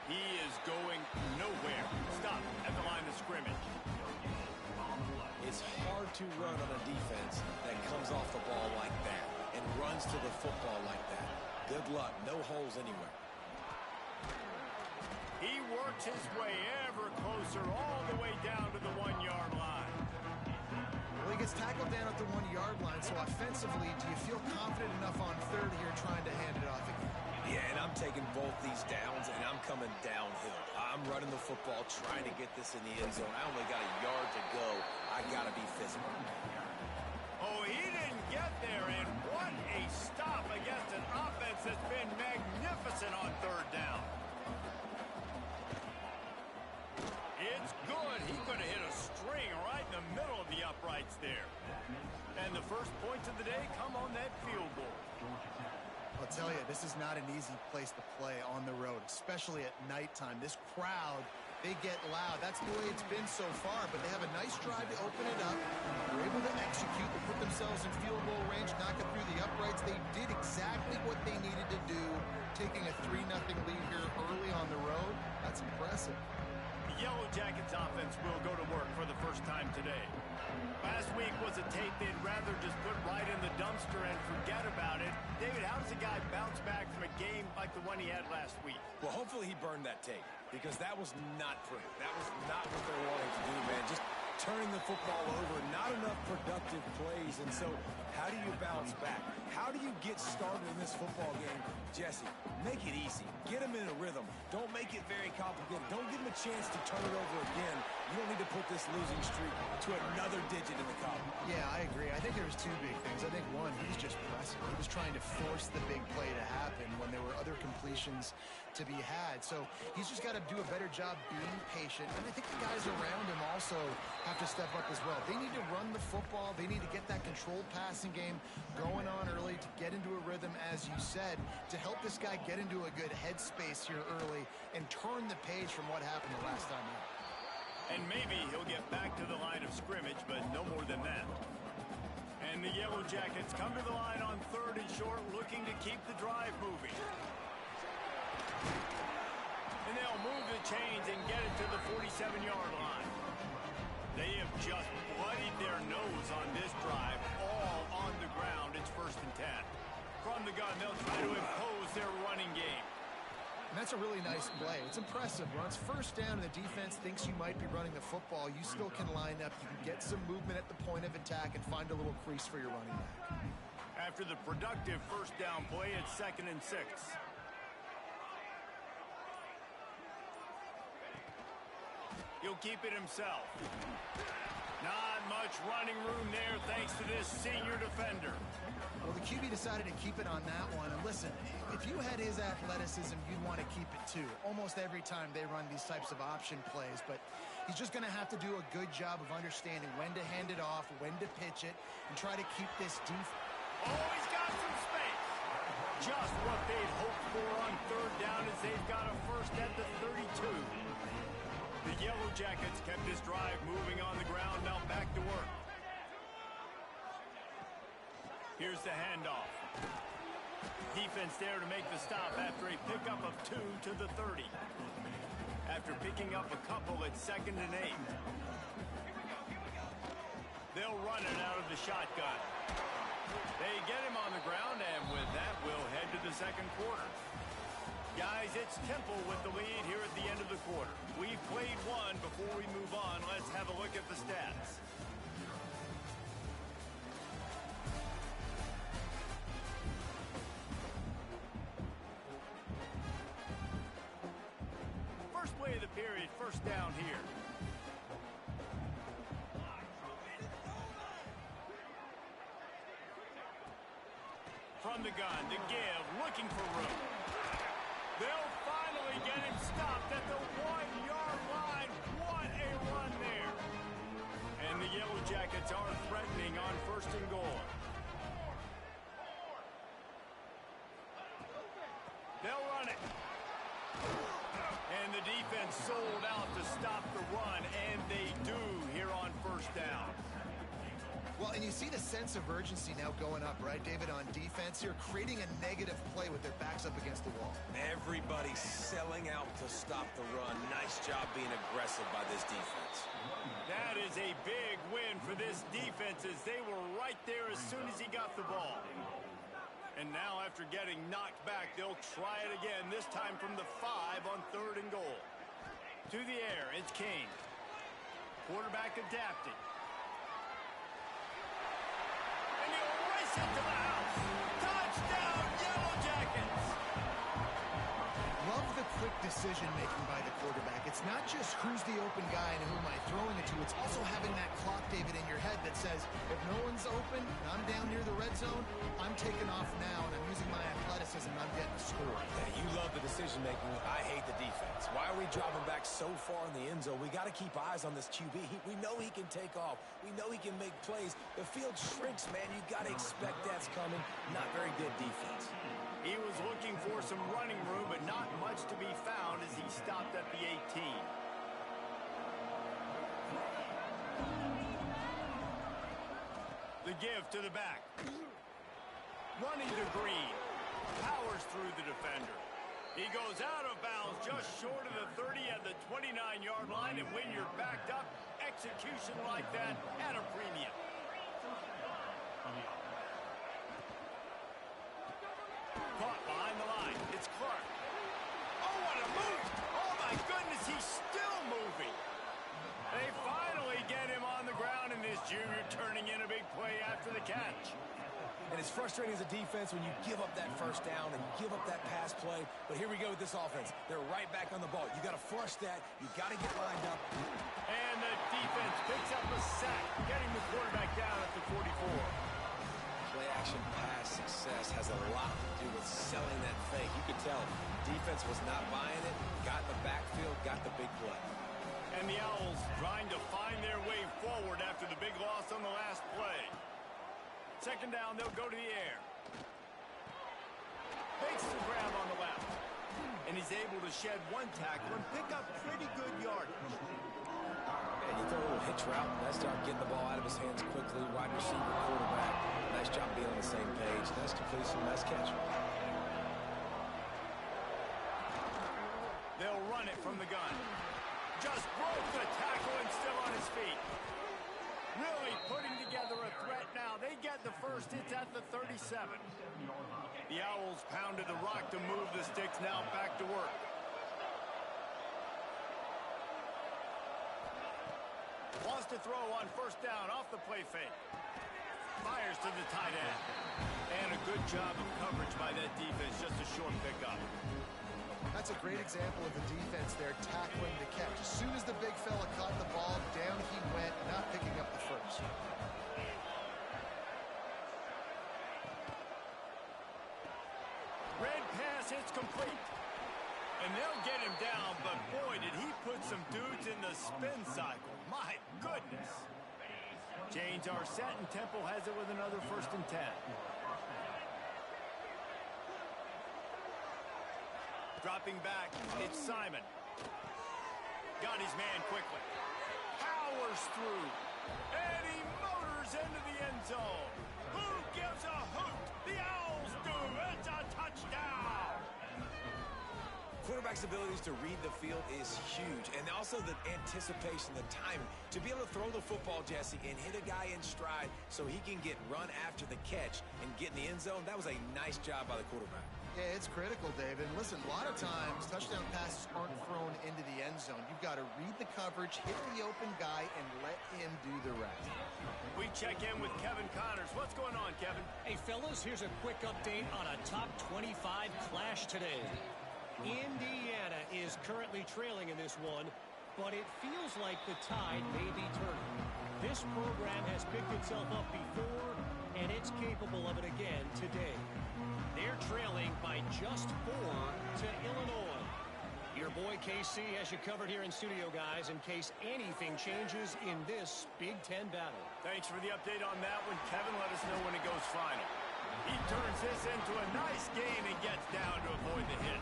He is going nowhere. Stop at the line of scrimmage. It's hard to run on a defense that comes off the ball like that and runs to the football like that. Good luck. No holes anywhere. He works his way ever closer all the way down to the 1-yard line. Well, he gets tackled down at the 1-yard line, so offensively, do you feel confident enough on 3rd here trying to hand it off again? Yeah, and I'm taking both these downs, and I'm coming downhill. I'm running the football, trying to get this in the end zone. I only got a yard to go. I got to be physical. Oh, he didn't get there, and what a stop against an offense that's been magnificent on 3rd down. It's good. He could have hit a string right in the middle of the uprights there. And the first points of the day come on that field goal. I'll tell you, this is not an easy place to play on the road, especially at nighttime. This crowd, they get loud. That's the way it's been so far, but they have a nice drive to open it up. They're able to execute. They put themselves in field goal range, knock it through the uprights. They did exactly what they needed to do, taking a 3-0 lead here early on the road. That's impressive. The Yellow Jackets offense will go to work for the first time today. Last week was a tape they'd rather just put right in the dumpster and forget about it. David, how does a guy bounce back from a game like the one he had last week? Well, hopefully he burned that tape because that was not pretty. That was not what they're wanting to do, man. Just turning the football over, not enough productive plays. And so how do you bounce back? How do you get started in this football game? Jesse, make it easy. Get him in a rhythm. Don't make it very complicated. Don't give him a chance to turn it over again. You don't need to put this losing streak to another digit in the column. Yeah, I agree. I think there was two big things. I think, one, he was just pressing. He was trying to force the big play to happen when there were other completions to be had. So he's just got to do a better job being patient. And I think the guys around him also have to step up as well. They need to run the football. They need to get that controlled passing game going on early to get into a rhythm, as you said, to help this guy get into a good headspace here early and turn the page from what happened the last time out. And maybe he'll get back to the line of scrimmage, but no more than that. And the Yellow Jackets come to the line on 3rd and short, looking to keep the drive moving. And they'll move the chains and get it to the 47-yard line. They have just bloodied their nose on this drive, all on the ground. It's 1st and 10. From the gun, they'll try to impose their running game. And that's a really nice play. It's impressive. Runs 1st down and the defense thinks you might be running the football. You still can line up. You can get some movement at the point of attack and find a little crease for your running back. After the productive 1st down play, it's 2nd and 6. He'll keep it himself. Not much running room there thanks to this senior defender. Well, the QB decided to keep it on that one. And listen, if you had his athleticism, you'd want to keep it too. Almost every time they run these types of option plays. But he's just going to have to do a good job of understanding when to hand it off, when to pitch it, and try to keep this defense. Oh, he's got some space. Just what they'd hoped for on 3rd down as they've got a 1st at the 32. The Yellow Jackets kept this drive moving on the ground. Now back to work. Here's the handoff. Defense there to make the stop after a pickup of 2 to the 30. After picking up a couple, it's 2nd and 8. They'll run it out of the shotgun. They get him on the ground, and with that, we'll head to the 2nd quarter. Guys, it's Temple with the lead here at the end of the quarter. We've played one. Before we move on, let's have a look at the stats. First play of the period, 1st down here. From the gun, to give, looking for room. They'll finally get him stopped at the 1-yard line. What a run there. And the Yellow Jackets are threatening on 1st and goal. They'll run it. And the defense sold out to stop the run, and they do here on 1st down. Well, and you see the sense of urgency now going up, right, David, on defense here, creating a negative play with their backs up against the wall. Everybody's selling out to stop the run. Nice job being aggressive by this defense. That is a big win for this defense as they were right there as soon as he got the ball. And now after getting knocked back, they'll try it again, this time from the 5 on 3rd and goal. To the air, it's King. Quarterback adapted. To the house. Touchdown, Yellow Jackets. Love the quick decision-making by the quarterback. It's not just who's the open guy and who am I throwing it to. It's also having that clock, David, in your head that says, if no one's open and I'm down near the red zone, I'm taking off now and I'm using my athleticism and I'm getting a score. Yeah, you love the decision-making. I hate the defense. Why are we dropping back so far in the end zone? We got to keep eyes on this QB. We know he can take off. We know he can make plays. The field shrinks, man. You got to expect that's coming. Not very good defense. He was looking for some running room, but not much to be found as he stopped at the 18. The give to the back. Running to Green. Powers through the defender. He goes out of bounds just short of the 30 at the 29-yard line, and when you're backed up, execution like that at a premium. Caught behind the line. It's Clark. Oh, what a move! Oh, my goodness, he's still moving. They finally get him on the ground, and this junior turning in a big play after the catch. And it's frustrating as a defense when you give up that first down and give up that pass play. But here we go with this offense. They're right back on the ball. You got to flush that. You got to get lined up. And the defense picks up a sack, getting the quarterback down at the 44. Play-action pass success has a lot to do with selling that fake. You could tell defense was not buying it, got in the backfield, got the big play. And the Owls trying to find their way forward after the big loss on the last play. Second down, they'll go to the air. Makes the grab on the left. And he's able to shed one tackle and pick up pretty good yardage. And you throw a little hitch route. Nice job getting the ball out of his hands quickly. Wide receiver, quarterback. Nice job being on the same page. Nice completion, nice catch. They'll run it from the gun. Just broke the tackle and still on his feet. Really putting together a threat now. They get the first. It's at the 37. The Owls pounded the rock to move the sticks. Now back to work. Wants to throw on first down off the play fake. Fires to the tight end. And a good job of coverage by that defense. Just a short pickup. That's a great example of the defense there tackling the catch. As soon as the big fella caught the ball, down he went, not picking up the first. Red pass, it's complete. And they'll get him down, but boy, did he put some dudes in the spin cycle. My goodness. Chains are set, and Temple has it with another 1st and 10. Dropping back, it's Simon. Got his man quickly. Powers through. And he motors into the end zone. Who gives a hoot? The Owls do. It's a touchdown. Quarterback's abilities to read the field is huge. And also the anticipation, the timing. To be able to throw the football, Jesse, and hit a guy in stride so he can get run after the catch and get in the end zone, that was a nice job by the quarterback. Yeah, it's critical, David. Listen, a lot of times touchdown passes aren't thrown into the end zone. You've got to read the coverage, hit the open guy, and let him do the rest. We check in with Kevin Connors. What's going on, Kevin? Hey, fellas, here's a quick update on a top 25 clash today. Indiana is currently trailing in this one, but it feels like the tide may be turning. This program has picked itself up before, and it's capable of it again today. They're trailing by just 4 to Illinois. Your boy KC has you covered here in studio, guys, in case anything changes in this Big Ten battle. Thanks for the update on that one, Kevin. Let us know when it goes final. He turns this into a nice game and gets down to avoid the hit.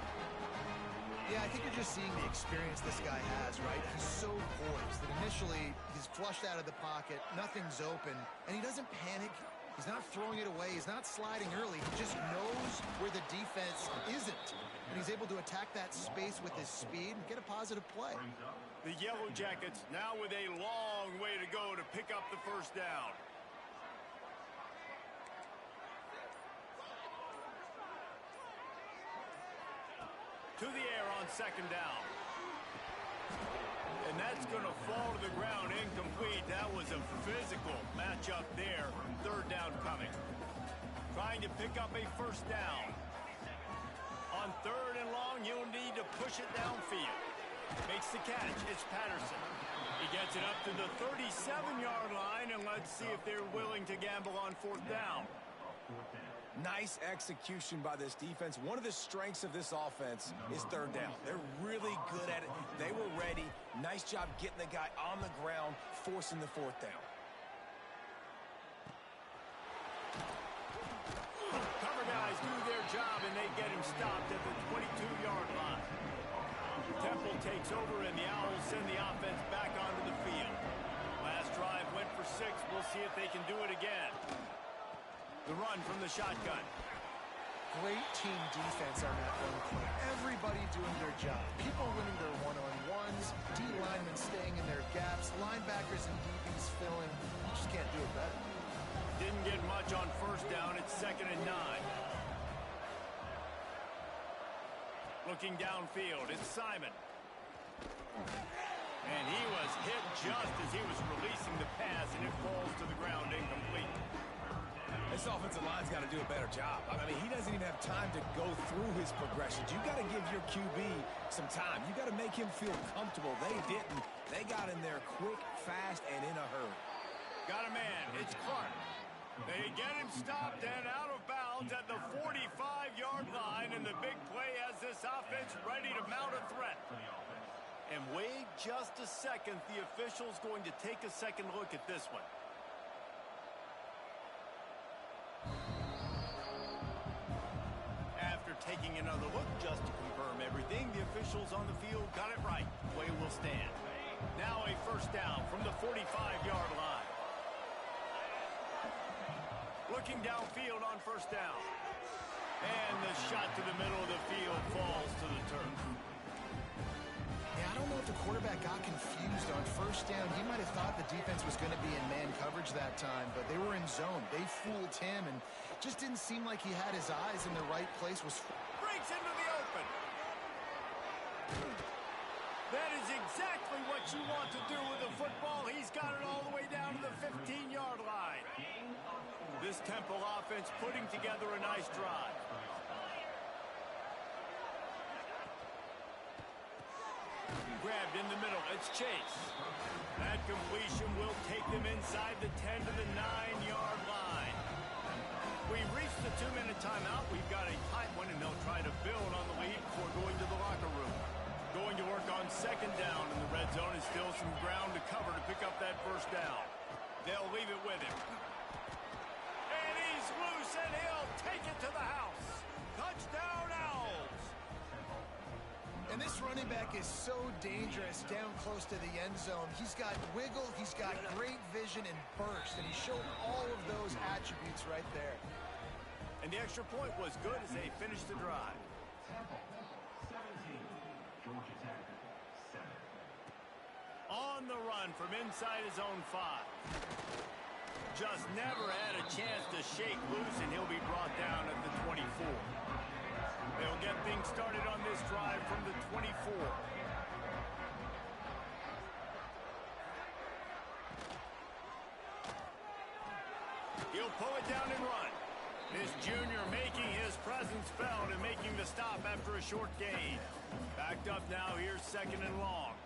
Yeah, I think you're just seeing the experience this guy has, right? He's so poised that initially he's flushed out of the pocket, nothing's open, and he doesn't panic. He's not throwing it away. He's not sliding early. He just knows where the defense isn't. And he's able to attack that space with his speed and get a positive play. The Yellow Jackets now with a long way to go to pick up the first down. To the air on second down. And that's going to fall to the ground incomplete. That was a physical matchup there. Third down coming. Trying to pick up a first down. On 3rd and long, you'll need to push it downfield. Makes the catch. It's Patterson. He gets it up to the 37-yard line, and let's see if they're willing to gamble on 4th down. Nice execution by this defense. One of the strengths of this offense is 3rd down. They're really good at it. They were ready. Nice job getting the guy on the ground, forcing the 4th down. Cover guys do their job, and they get him stopped at the 22-yard line. Temple takes over, and the Owls send the offense back onto the field. Last drive went for 6. We'll see if they can do it again. The run from the shotgun. Great team defense on that one play. Everybody doing their job. People winning their one-on-ones, D linemen staying in their gaps, linebackers and DBs filling. You just can't do it better. Didn't get much on first down. It's 2nd and 9. Looking downfield, it's Simon. And he was hit just as he was releasing the pass, and it falls to the ground incomplete. This offensive line's got to do a better job. I mean, he doesn't even have time to go through his progressions. You got to give your QB some time. You got to make him feel comfortable. They didn't. They got in there quick, fast, and in a hurry. Got a man. It's Clark. They get him stopped and out of bounds at the 45-yard line, and the big play has this offense ready to mount a threat. And wait just a second. The official's going to take a second look at this one. After taking another look just to confirm everything, the officials on the field got it right. Play will stand. Now a first down from the 45-yard line. Looking downfield on first down. And the shot to the middle of the field falls to the turf. Yeah, I don't know if the quarterback got confused on first down. He might have thought the defense was going to be in man coverage that time, but they were in zone. They fooled him and just didn't seem like he had his eyes in the right place. Breaks into the open. That is exactly what you want to do with the football. He's got it all the way down to the 15-yard line. This Temple offense putting together a nice drive. Grabbed in the middle. It's Chase. That completion will take them inside the 10 to the 9-yard line. We reached the 2-minute timeout. We've got a tight one, and they'll try to build on the lead before going to the locker room. Going to work on second down in the red zone. Is still some ground to cover to pick up that first down. They'll leave it with him. And he's loose, and he'll take it to the house. Touchdown, Owls. And this running back is so dangerous down close to the end zone. He's got wiggle, he's got great vision and burst, and he showed all of those attributes right there. And the extra point was good as they finished the drive. Georgia Tech, 7. On the run from inside his own 5. Just never had a chance to shake loose, and he'll be brought down at the 24. They'll get things started on this drive from the 24. He'll pull it down and run. This junior making his presence felt and making the stop after a short gain. Backed up now, here's second and long.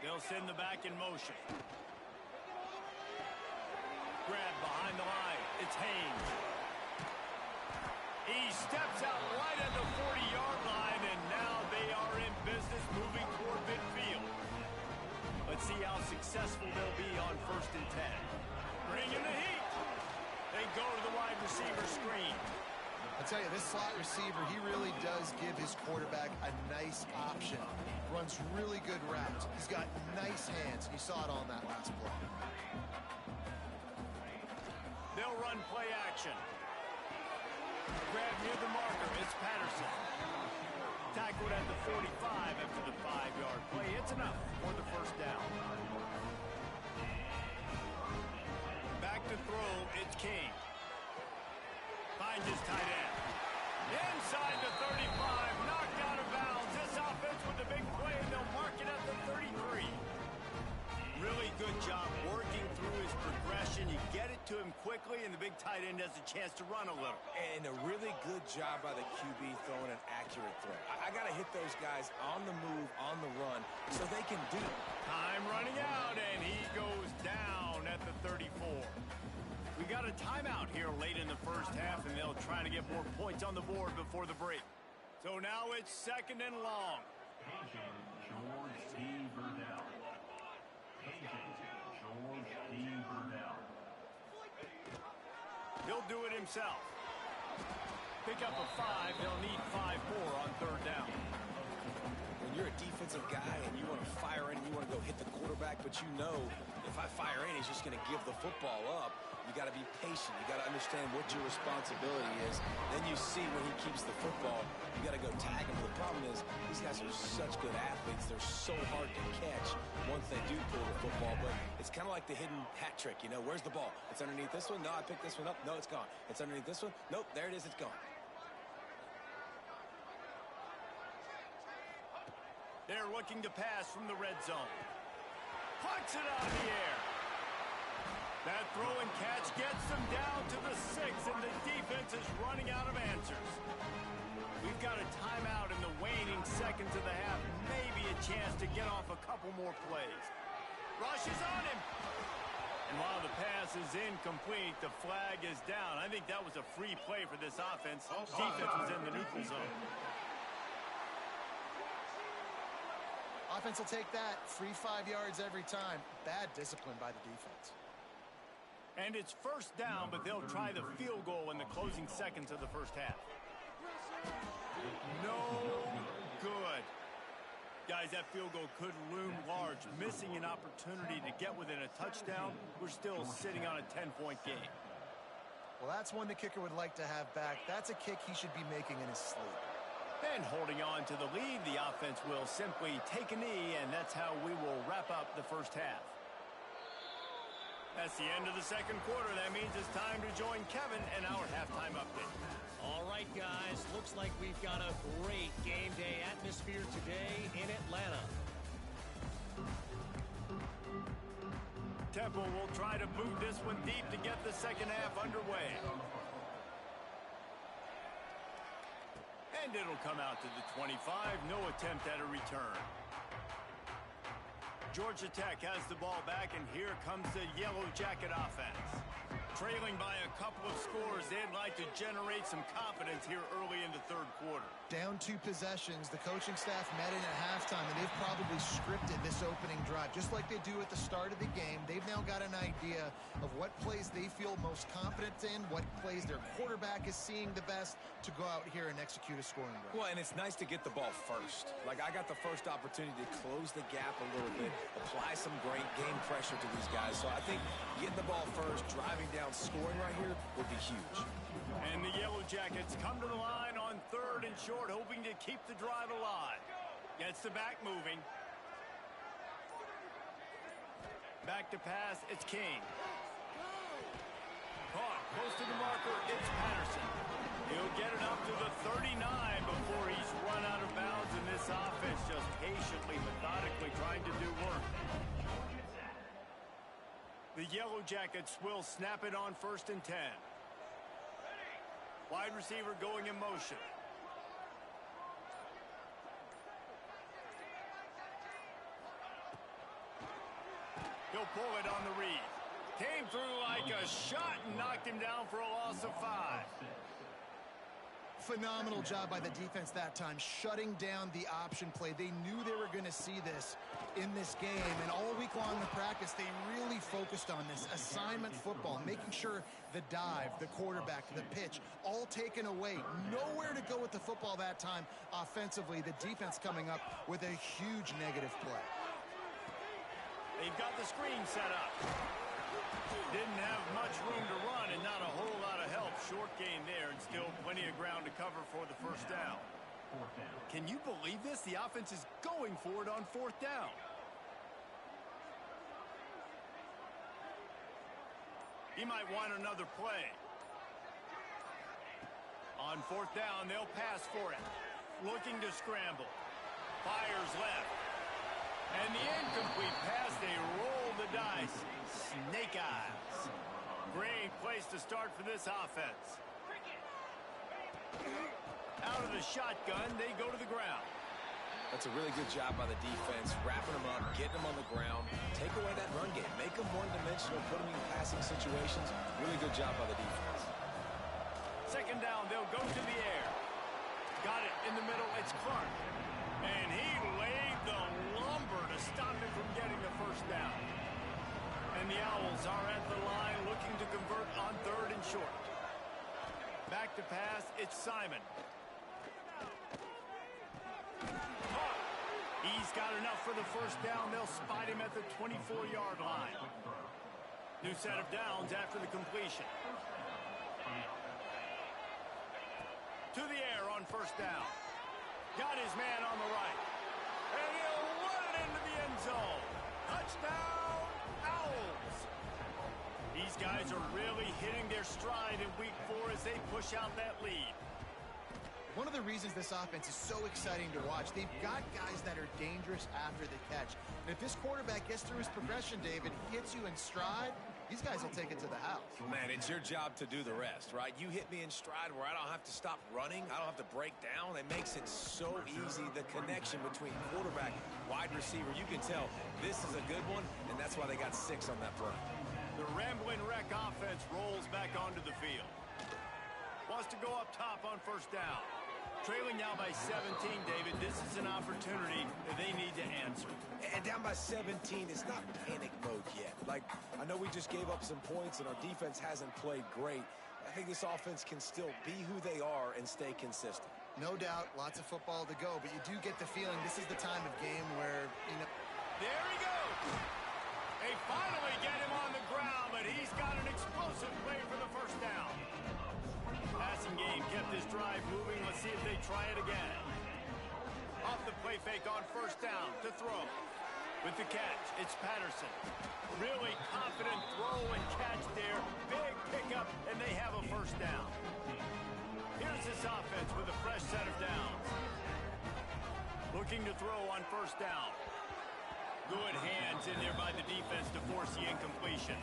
They'll send the back in motion. Grab behind the line. It's Haynes. He steps out right at the 40-yard line, and now they are in business moving toward midfield. Let's see how successful they'll be on 1st and 10. Bring in the heat. They go to the wide receiver screen. I tell you, this slot receiver, he really does give his quarterback a nice option. Runs really good routes. He's got nice hands. You saw it on that last play. They'll run play action. Grab near the marker. It's Patterson. Tackled at the 45 after the 5-yard play. It's enough for the first down. Back to throw. It's King. Finds his tight end. Inside the 35. Knocked out of bounds. This offense with the big play, and they'll mark it at the 33. Really good job working through his progression. You get it to him quickly, and the big tight end has a chance to run a little. And a really good job by the QB throwing an accurate throw. I got to hit those guys on the move, on the run, so they can do it. Time running out, and he goes down at the 34. We got a timeout here late in the first half, and they'll try to get more points on the board before the break. So now it's second and long. Agent George D. Burdell. Agent George D. Burdell. He'll do it himself. Pick up a 5. They'll need 5 more on third down. When you're a defensive guy and you want to fire in and you want to go hit the quarterback, but you know if I fire in, he's just going to give the football up. You got to be patient. You got to understand what your responsibility is. Then you see when he keeps the football, you got to go tag him. But the problem is these guys are such good athletes. They're so hard to catch once they do pull the football. But it's kind of like the hidden hat trick. You know, where's the ball? It's underneath this one. No, I picked this one up. No, it's gone. It's underneath this one. Nope, there it is. It's gone. They're looking to pass from the red zone. Punts it out of the air. That throw and catch gets them down to the 6, and the defense is running out of answers. We've got a timeout in the waning seconds of the half. Maybe a chance to get off a couple more plays. Rushes on him. And while the pass is incomplete, the flag is down. I think that was a free play for this offense. Defense was in the neutral zone. Offense will take that. Free 5 yards every time. Bad discipline by the defense. And it's first down, but they'll try the field goal in the closing seconds of the first half. No good. Guys, that field goal could loom large. Missing an opportunity to get within a touchdown. We're still sitting on a 10-point game. Well, that's one the kicker would like to have back. That's a kick he should be making in his sleep. And holding on to the lead, the offense will simply take a knee, and that's how we will wrap up the first half. That's the end of the second quarter. That means it's time to join Kevin and our halftime update. All right, guys. Looks like we've got a great game day atmosphere today in Atlanta. Temple will try to boot this one deep to get the second half underway. And it'll come out to the 25. No attempt at a return. Georgia Tech has the ball back, and here comes the Yellow Jacket offense. Trailing by a couple of scores, they'd like to generate some confidence here early in the third quarter. Down 2 possessions, the coaching staff met in at halftime, and they've probably scripted this opening drive. Just like they do at the start of the game, they've now got an idea of what plays they feel most confident in, what plays their quarterback is seeing the best to go out here and execute a scoring drive. Well, and it's nice to get the ball first. Like, I got the first opportunity to close the gap a little bit, apply some great game pressure to these guys. So I think getting the ball first, driving down, scoring right here would be huge. And the Yellow Jackets come to the line on 3rd and short, hoping to keep the drive alive. Gets the back moving. Back to pass, it's King. Caught, close to the marker, it's Patterson. He'll get it up to the 39 before he's run out of bounds, and this offense just patiently, methodically trying to do work. The Yellow Jackets will snap it on 1st and 10. Wide receiver going in motion. He'll pull it on the read. Came through like a shot and knocked him down for a loss of 5. Phenomenal job by the defense that time, shutting down the option play. They knew they were going to see this in this game, and all week long in practice, they really focused on this assignment football, making sure the dive, the quarterback, the pitch, all taken away. Nowhere to go with the football that time offensively. The defense coming up with a huge negative play. They've got the screen set up. Didn't have much room to run and not a whole lot of help. Short gain there and still plenty of ground to cover for the first down. Can you believe this? The offense is going for it on 4th down. He might want another play. On 4th down, they'll pass for it. Looking to scramble. Fires left. And the incomplete pass, they roll the dice. Snake eyes. Great place to start for this offense. Out of the shotgun, they go to the ground. That's a really good job by the defense, wrapping them up, getting them on the ground. Take away that run game. Make them one-dimensional, put them in passing situations. Really good job by the defense. 2nd down, they'll go to the air. Got it in the middle, it's Clark. And he laid the lumber to stop him from getting the first down. And the Owls are at the line looking to convert on 3rd and short. Back to pass, it's Simon. He's got enough for the first down. They'll spot him at the 24-yard line. New set of downs after the completion. To the air on 1st down. Got his man on the right. And he'll run it into the end zone. Touchdown, Owls. These guys are really hitting their stride in week 4 as they push out that lead. One of the reasons this offense is so exciting to watch, they've got guys that are dangerous after the catch. And if this quarterback gets through his progression, David, gets you in stride, these guys will take it to the house. Man, it's your job to do the rest, right? You hit me in stride where I don't have to stop running. I don't have to break down. It makes it so easy, the connection between quarterback, wide receiver. You can tell this is a good one, and that's why they got 6 on that play. The rambling wreck offense rolls back onto the field. Wants to go up top on first down. Trailing now by 17, David. This is an opportunity that they need to answer. And down by 17, it's not panic mode yet. Like, I know we just gave up some points and our defense hasn't played great. I think this offense can still be who they are and stay consistent. No doubt, lots of football to go, but you do get the feeling this is the time of game where, you know... There he goes! They finally get him on the ground, but he's got an explosive play for the first down. Passing game kept this drive moving. Let's see if they try it again. Off the play fake on first down to throw. With the catch, it's Patterson. Really confident throw and catch there. Big pickup, and they have a first down. Here's this offense with a fresh set of downs. Looking to throw on first down. Good hands in there by the defense to force the incompletion.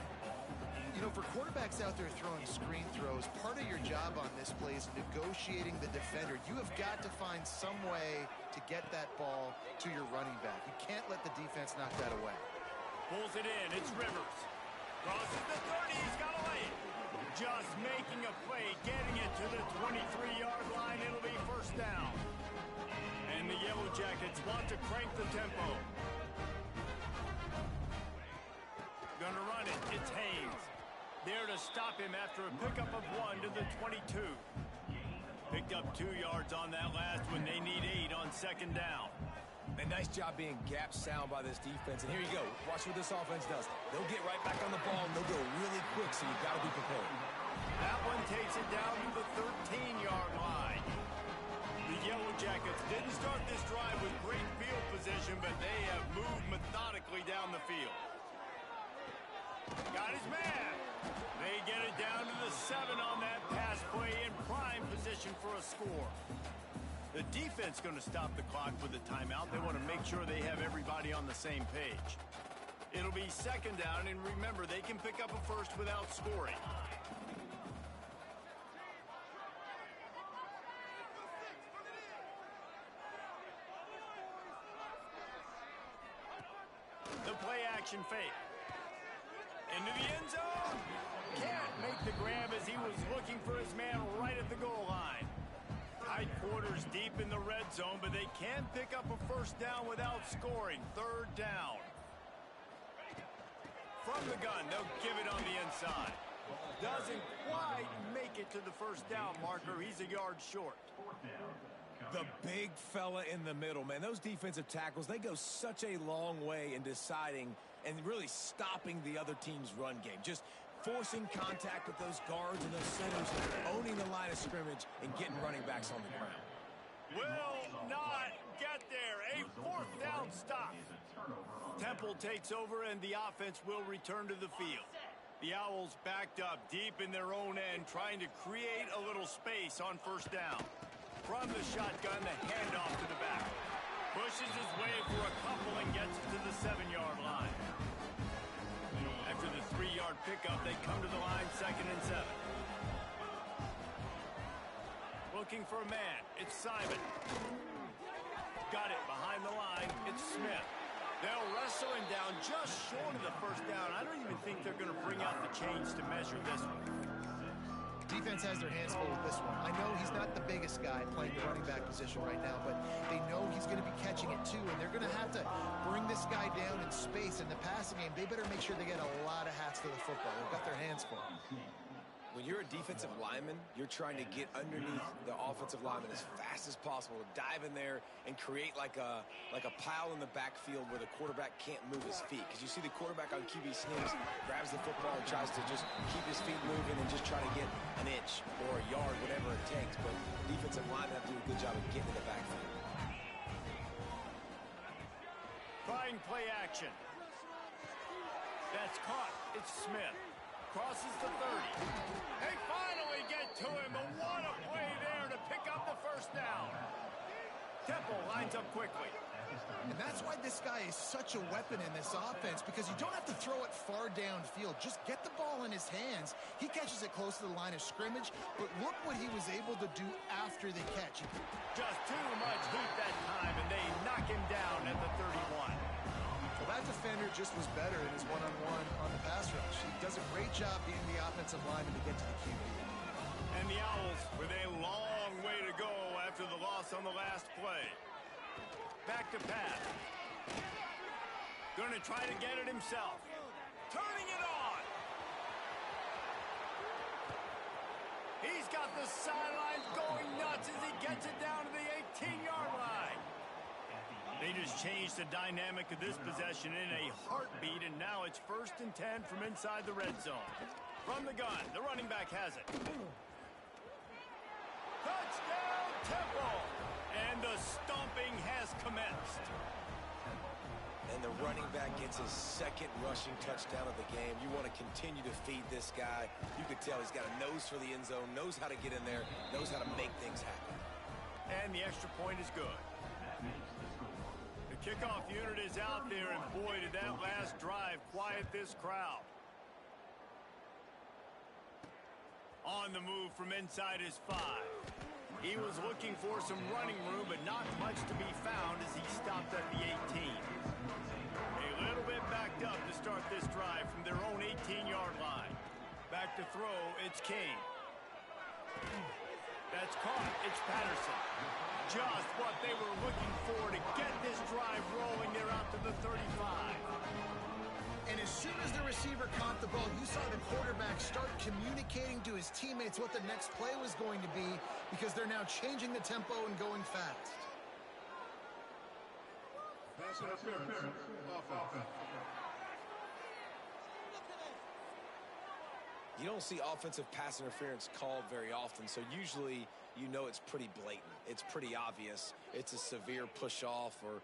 You know, for quarterbacks out there throwing screen throws, part of your job on this play is negotiating the defender. You have got to find some way to get that ball to your running back. You can't let the defense knock that away. Pulls it in. It's Rivers. Crosses the 30. He's got to lay it. Just making a play, getting it to the 23-yard line. It'll be first down. And the Yellow Jackets want to crank the tempo. Gonna run it. It's Haynes. There to stop him after a pickup of 1 to the 22. Picked up 2 yards on that last one. They need 8 on second down. And nice job being gap sound by this defense. And here you go. Watch what this offense does. They'll get right back on the ball, and they'll go really quick, so you've got to be prepared. That one takes it down to the 13-yard line. The Yellow Jackets didn't start this drive with great field position, but they have moved methodically down the field. Got his man. They get it down to the 7 on that pass play in prime position for a score. The defense going to stop the clock with a timeout. They want to make sure they have everybody on the same page. It'll be second down, and remember, they can pick up a first without scoring. The play action fake. Into the end zone. Can't make the grab as he was looking for his man right at the goal line. Tight quarters deep in the red zone, but they can pick up a first down without scoring. Third down. From the gun, they'll give it on the inside. Doesn't quite make it to the first down marker. He's a yard short. The big fella in the middle, man. Those defensive tackles, they go such a long way in deciding and really stopping the other team's run game. Just forcing contact with those guards and those centers, owning the line of scrimmage and getting running backs on the ground. Will not get there. A fourth down stop. Temple takes over and the offense will return to the field. The Owls backed up deep in their own end, trying to create a little space on first down. From the shotgun, the handoff to the back. Pushes his way for a couple and gets it to the 7-yard line. After the 3-yard pickup, they come to the line, 2nd and 7. Looking for a man. It's Simon. Got it behind the line. It's Smith. They'll wrestle him down just short of the first down. I don't even think they're going to bring out the chains to measure this one. Defense has their hands full with this one. I know he's not the biggest guy playing the running back position right now, but they know he's going to be catching it too, and they're going to have to bring this guy down in space in the passing game. They better make sure they get a lot of hats to the football. They've got their hands full. When you're a defensive lineman, you're trying to get underneath the offensive lineman as fast as possible, dive in there and create like a pile in the backfield where the quarterback can't move his feet. Because you see the quarterback on QB sneaks, grabs the football and tries to just keep his feet moving and just try to get an inch or a yard, whatever it takes. But defensive linemen have to do a good job of getting in the backfield. Trying play action. That's caught. It's Smith. Crosses the 30. They finally get to him, but what a play there to pick up the first down. Temple lines up quickly. And that's why this guy is such a weapon in this offense, because you don't have to throw it far downfield. Just get the ball in his hands. He catches it close to the line of scrimmage, but look what he was able to do after the catch. Just too much heat that time, and they knock him down at the 31. Well, that defender just was better in his one-on-one on the pass rush. He does a great job being the offensive lineman to get to the QB. And the Owls with a long way to go after the loss on the last play. Back to pass. Going to try to get it himself. Turning it on. He's got the sidelines going nuts as he gets it down to the 18-yard line. They just changed the dynamic of this possession in a heartbeat, and now it's 1st and 10 from inside the red zone. From the gun, the running back has it. Touchdown, Temple! And the stomping has commenced. And the running back gets his 2nd rushing touchdown of the game. You want to continue to feed this guy. You could tell he's got a nose for the end zone, knows how to get in there, knows how to make things happen. And the extra point is good. The kickoff unit is out there, and boy, did that last drive quiet this crowd. On the move from inside his 5. He was looking for some running room, but not much to be found as he stopped at the 18. A little bit backed up to start this drive from their own 18-yard line. Back to throw, it's King. That's caught, it's Patterson. Just what they were looking for to get this drive rolling. They're out to the 35. And as soon as the receiver caught the ball, you saw the quarterback start communicating to his teammates what the next play was going to be, because they're now changing the tempo and going fast. Pass interference. Offense. You don't see offensive pass interference called very often, so usually you know it's pretty blatant. It's pretty obvious. It's a severe push-off, or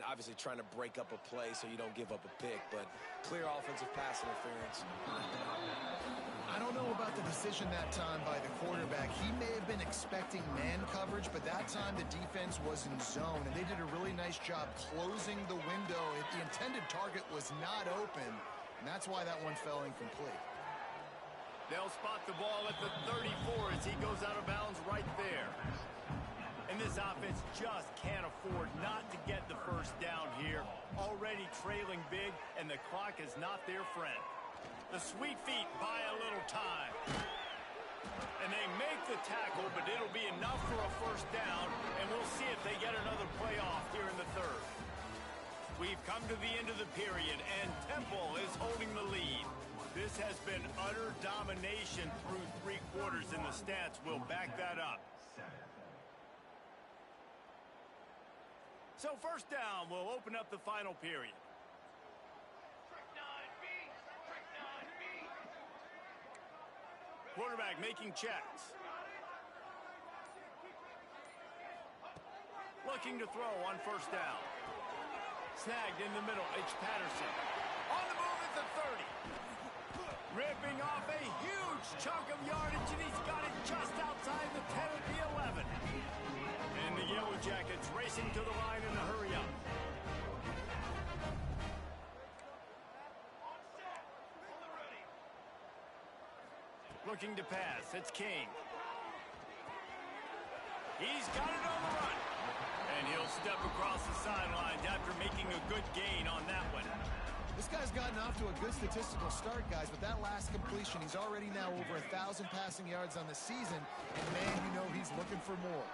obviously trying to break up a play so you don't give up a pick, but clear offensive pass interference. I don't know about the decision that time by the quarterback. He may have been expecting man coverage, but that time the defense was in zone, and they did a really nice job closing the window. The intended target was not open, and that's why that one fell incomplete. They'll spot the ball at the 34 as he goes out of bounds right there. And this offense just can't afford not to get the first down here. Already trailing big, and the clock is not their friend. The sweet feet buy a little time. And they make the tackle, but it'll be enough for a first down, and we'll see if they get another play off here in the 3rd. We've come to the end of the period, and Temple is holding the lead. This has been utter domination through 3 quarters, and the stats will back that up. So 1st down will open up the final period. Quarterback making checks. Looking to throw on 1st down. Snagged in the middle, it's Patterson. On the move at the 30. Ripping off a huge chunk of yardage, and he's got it just outside the 10 at the 11. And the Yellow Jackets racing to the line in a hurry up. Looking to pass, it's King. He's got it on the run. And he'll step across the sidelines after making a good gain on that one. This guy's gotten off to a good statistical start, guys, but that last completion, he's already now over 1,000 passing yards on the season, and man, you know he's looking for more.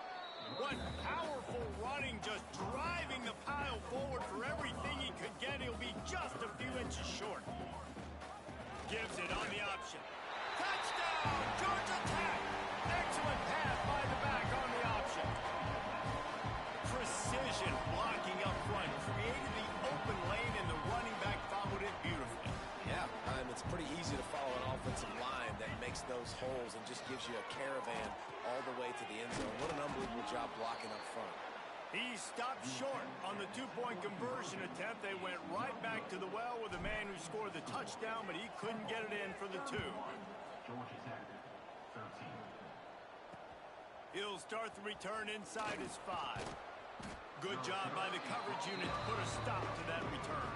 What powerful running, just driving the pile forward for everything he could get. He'll be just a few inches short. Gives it on the option. Touchdown, Georgia Tech. Excellent pass by the back on the option. Precision blocking up front created the open lane, and the running back followed it beautifully. Yeah, it's pretty easy to follow an offensive line that makes those holes and just gives you a caravan all the way to the end zone. What an unbelievable job blocking up front. He stopped short on the 2-point conversion attempt. They went right back to the well with the man who scored the touchdown, but he couldn't get it in for the 2. He'll start the return inside his 5. Good job by the coverage unit to put a stop to that return.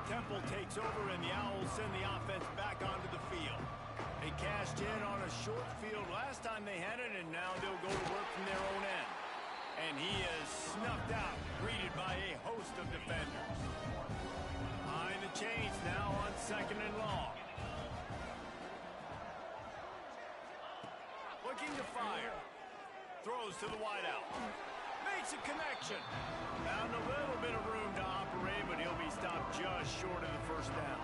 Temple takes over, and the Owls send the offense back onto the field. They cashed in on a short field last time they had it, and now they'll go to work from their own end. And he is snuffed out, greeted by a host of defenders. Behind the chains now on 2nd and long. Looking to fire. Throws to the wideout. Makes a connection. Found a little bit of room to operate, but he'll be stopped just short of the first down.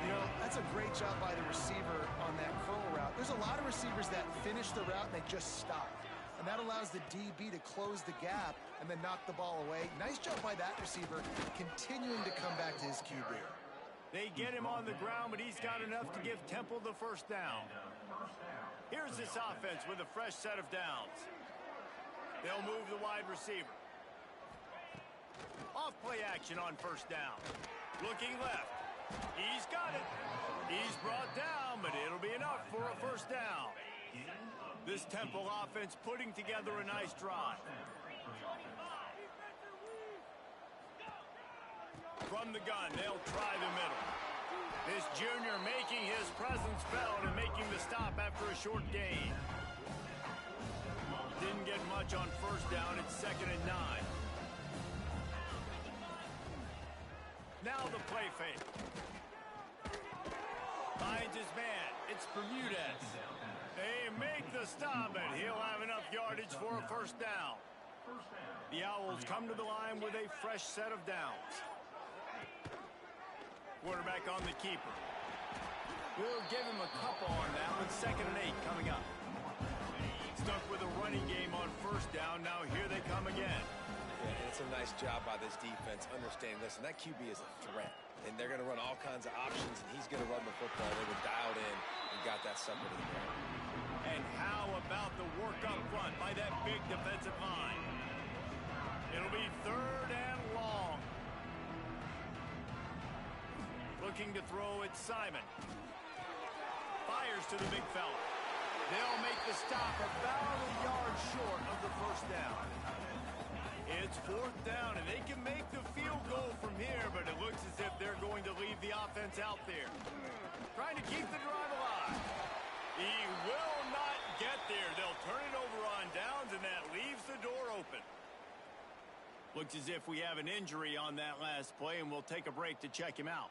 You know, that's a great job by the receiver on that curl route. There's a lot of receivers that finish the route and they just stop. And that allows the DB to close the gap and then knock the ball away. Nice job by that receiver, continuing to come back to his QB. They get him on the ground, but he's got enough to give Temple the first down. Here's this offense with a fresh set of downs. They'll move the wide receiver. Off play action on first down. Looking left. He's got it. He's brought down, but it'll be enough for a first down. This Temple offense putting together a nice drive. From the gun, they'll try the middle. This junior making his presence felt and making the stop after a short gain. Didn't get much on first down. It's 2nd and 9. Now the play fake. Finds his man. It's Bermudez. They make the stop, and he'll have enough yardage for a first down. The Owls come to the line with a fresh set of downs. Quarterback on the keeper. We'll give him a couple on that one. 2nd and 8 coming up. Stuck with a running game on first down. Now here they come again. Yeah, and it's a nice job by this defense understanding, listen, that QB is a threat. And they're going to run all kinds of options, and he's going to run the football. They were dialed in and got that sucker to the ground. And how about the work up front by that big defensive line? It'll be 3rd and long. Looking to throw it, Simon. Fires to the big fella. They'll make the stop about a yard short of the first down. It's 4th down, and they can make the field goal from here, but it looks as if they're going to leave the offense out there. Trying to keep the drive alive. He will not get there. They'll turn it over on downs, and that leaves the door open. Looks as if we have an injury on that last play, and we'll take a break to check him out.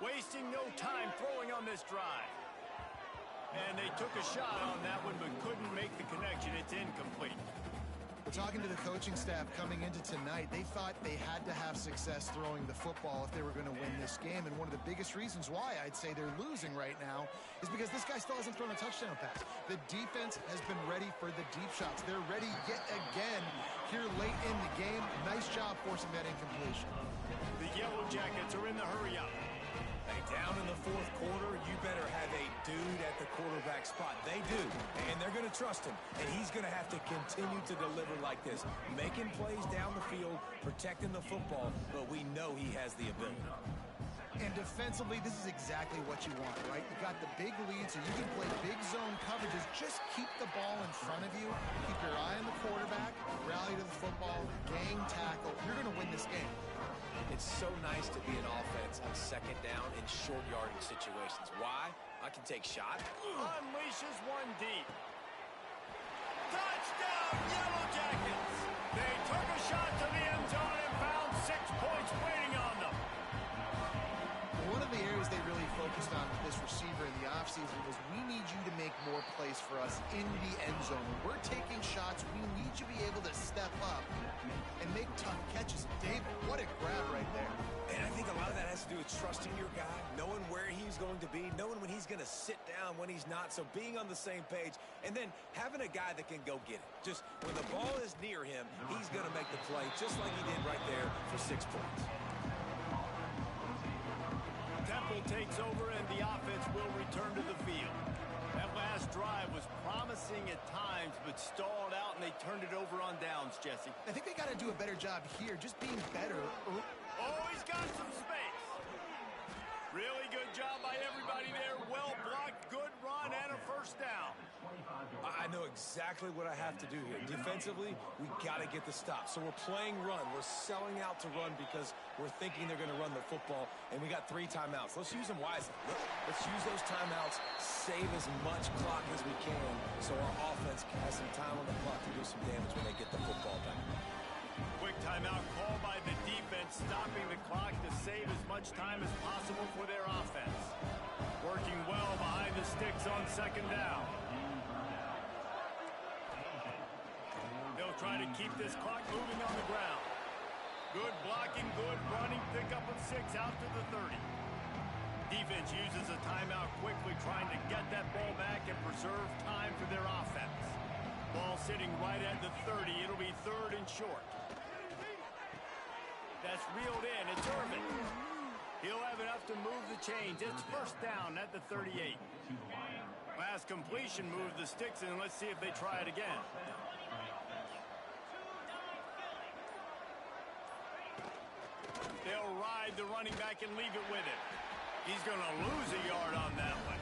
Wasting no time throwing on this drive. And they took a shot on that one, but couldn't make the connection. It's incomplete. We're talking to the coaching staff coming into tonight. They thought they had to have success throwing the football if they were going to win this game. And one of the biggest reasons why I'd say they're losing right now is because this guy still hasn't thrown a touchdown pass. The defense has been ready for the deep shots. They're ready yet again here late in the game. Nice job forcing that incompletion. The Yellow Jackets are in the hurry up. Hey, down in the 4th quarter, you better have a dude at the quarterback spot. They do, and they're going to trust him, and he's going to have to continue to deliver like this, making plays down the field, protecting the football, but we know he has the ability. And defensively, this is exactly what you want, right? You got the big lead, so you can play big zone coverages. Just keep the ball in front of you. Keep your eye on the quarterback, rally to the football, gang tackle. You're going to win this game. It's so nice to be an offense on 2nd down in short yardage situations. Why? I can take shots. Unleashes one deep. Touchdown, Yellow Jackets! They took a shot to the end zone and found 6 points waiting on them. One of the areas they really focused on with this receiver in the offseason was we need you to make more plays for us in the end zone. When we're taking shots, we need you to be able to step up and make tough catches. David, what a grab right there. And I think a lot of that has to do with trusting your guy, knowing where he's going to be, knowing when he's going to sit down, when he's not, so being on the same page, and then having a guy that can go get it. Just when the ball is near him, he's going to make the play, just like he did right there for 6 points. Temple takes over, and the offense will return to the field. That last drive was promising at times, but stalled out, and they turned it over on downs, Jesse. I think they got to do a better job here, just being better. Oh, he's got some space. Really good job by everyone. know exactly what I have to do here. Defensively, we got to get the stop. So we're playing run. We're selling out to run because we're thinking they're going to run the football, and we got 3 timeouts. Let's use them wisely. Let's use those timeouts, save as much clock as we can so our offense has some time on the clock to do some damage when they get the football back. Quick timeout call by the defense, stopping the clock to save as much time as possible for their offense. Working well behind the sticks on second down. They'll try to keep this clock moving on the ground. Good blocking, good running, pickup of 6 out to the 30. Defense uses a timeout quickly, trying to get that ball back and preserve time for their offense. Ball sitting right at the 30. It'll be 3rd and short. That's reeled in. It's Irvin. He'll have enough to move the chains. It's 1st down at the 38. Last completion moved the sticks in. Let's see if they try it again. They'll ride the running back and leave it with him. He's going to lose a yard on that one.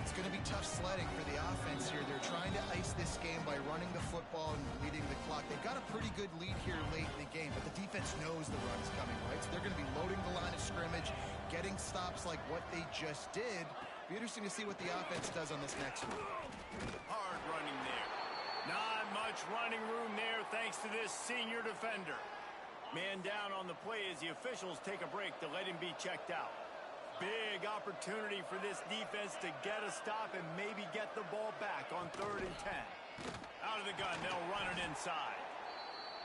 It's going to be tough sledding for the offense here. They're trying to ice this game by running the football and leading the clock. They've got a pretty good lead here late in the game, but the defense knows the run's coming, right? So they're going to be loading the line of scrimmage, getting stops like what they just did. Be interesting to see what the offense does on this next one. Hard running there. Not much running room there thanks to this senior defender. Man down on the play as the officials take a break to let him be checked out. Big opportunity for this defense to get a stop and maybe get the ball back on 3rd and 10. Out of the gun, they'll run it inside.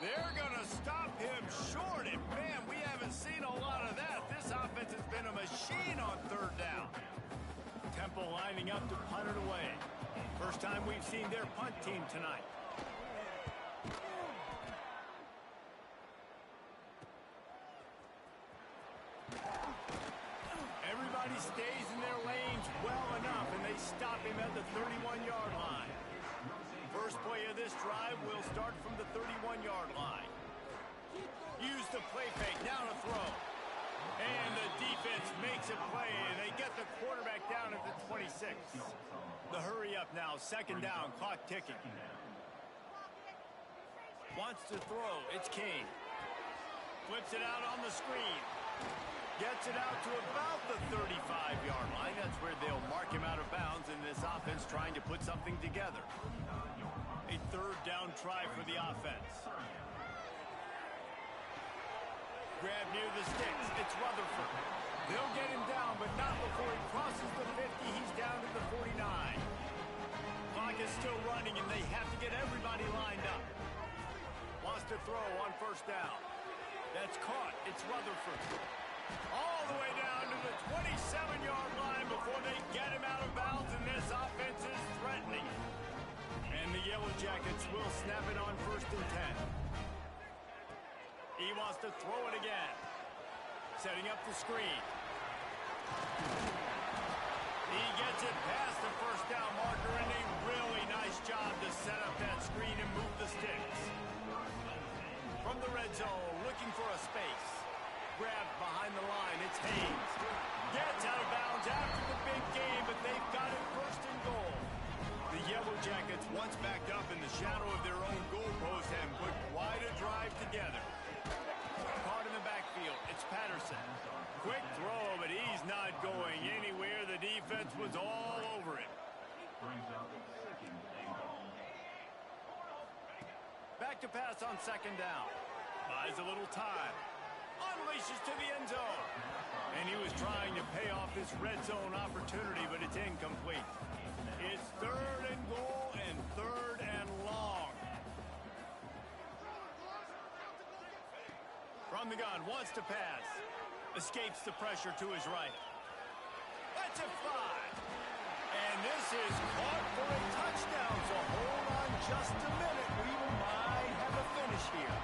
They're going to stop him short, and man, we haven't seen a lot of that. This offense has been a machine on 3rd down. Temple lining up to punt it away. First time we've seen their punt team tonight. Everybody stays in their lanes well enough, and they stop him at the 31-yard line. First play of this drive will start from the 31-yard line. Use the play fake, now to throw. And the defense makes a play, and they get the quarterback down at the 26. The hurry up now, 2nd down, clock ticking. Wants to throw, it's Kane. Flips it out on the screen. Gets it out to about the 35-yard line. That's where they'll mark him out of bounds, and this offense trying to put something together. A 3rd down try for the offense. Grab near the sticks. It's Rutherford. They'll get him down, but not before he crosses the 50. He's down to the 49. Clock is still running, and they have to get everybody lined up. Wants to throw on 1st down. That's caught. It's Rutherford. All the way down to the 27-yard line before they get him out of bounds, and this offense is threatening it. And the Yellow Jackets will snap it on 1st and 10. He wants to throw it again. Setting up the screen. He gets it past the 1st down marker, and a really nice job to set up that screen and move the sticks. From the red zone, looking for a space. Grabbed behind the line, it's Haynes. Gets out of bounds after the big game, but they've got it 1st and goal. The Yellow Jackets, once backed up in the shadow of their own goalpost, and put quite a drive together. Caught in the backfield, it's Patterson. Quick throw, but he's not going anywhere. The defense was all over it. Back to pass on 2nd down. Buys a little time. Unleashes to the end zone. And he was trying to pay off this red zone opportunity, but it's incomplete. It's 3rd and goal and 3rd and long. From the gun, wants to pass. Escapes the pressure to his right. That's a fly. And this is caught for a touchdown, so hold on just a minute. We might have a finish here.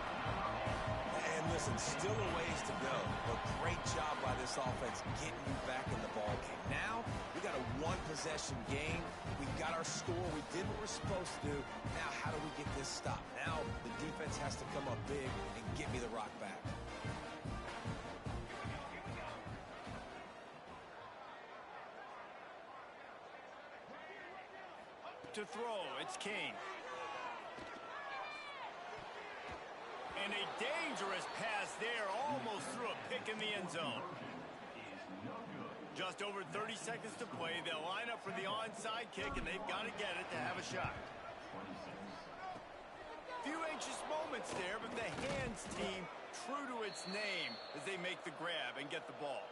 And listen, still a ways to go, but great job by this offense getting you back in the ball game. Now, we got a 1-possession game. We got our score. We did what we're supposed to do. Now, how do we get this stop? Now, the defense has to come up big and get me the rock back. to throw. It's Kane. And a dangerous pass there, almost threw a pick in the end zone. Just over 30 seconds to play. They'll line up for the onside kick, and they've got to get it to have a shot. Few anxious moments there, but the hands team true to its name as they make the grab and get the ball.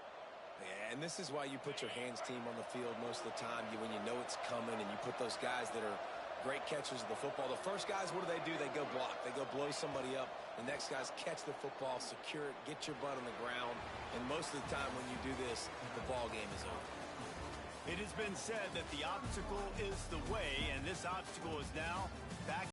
Yeah, and this is why you put your hands team on the field most of the time, when you know it's coming, and you put those guys that are great catchers of the football. The first guys, what do? They go block. They go blow somebody up. The next guys catch the football, secure it, get your butt on the ground. And most of the time when you do this, the ball game is over. It has been said that the obstacle is the way, and this obstacle is now back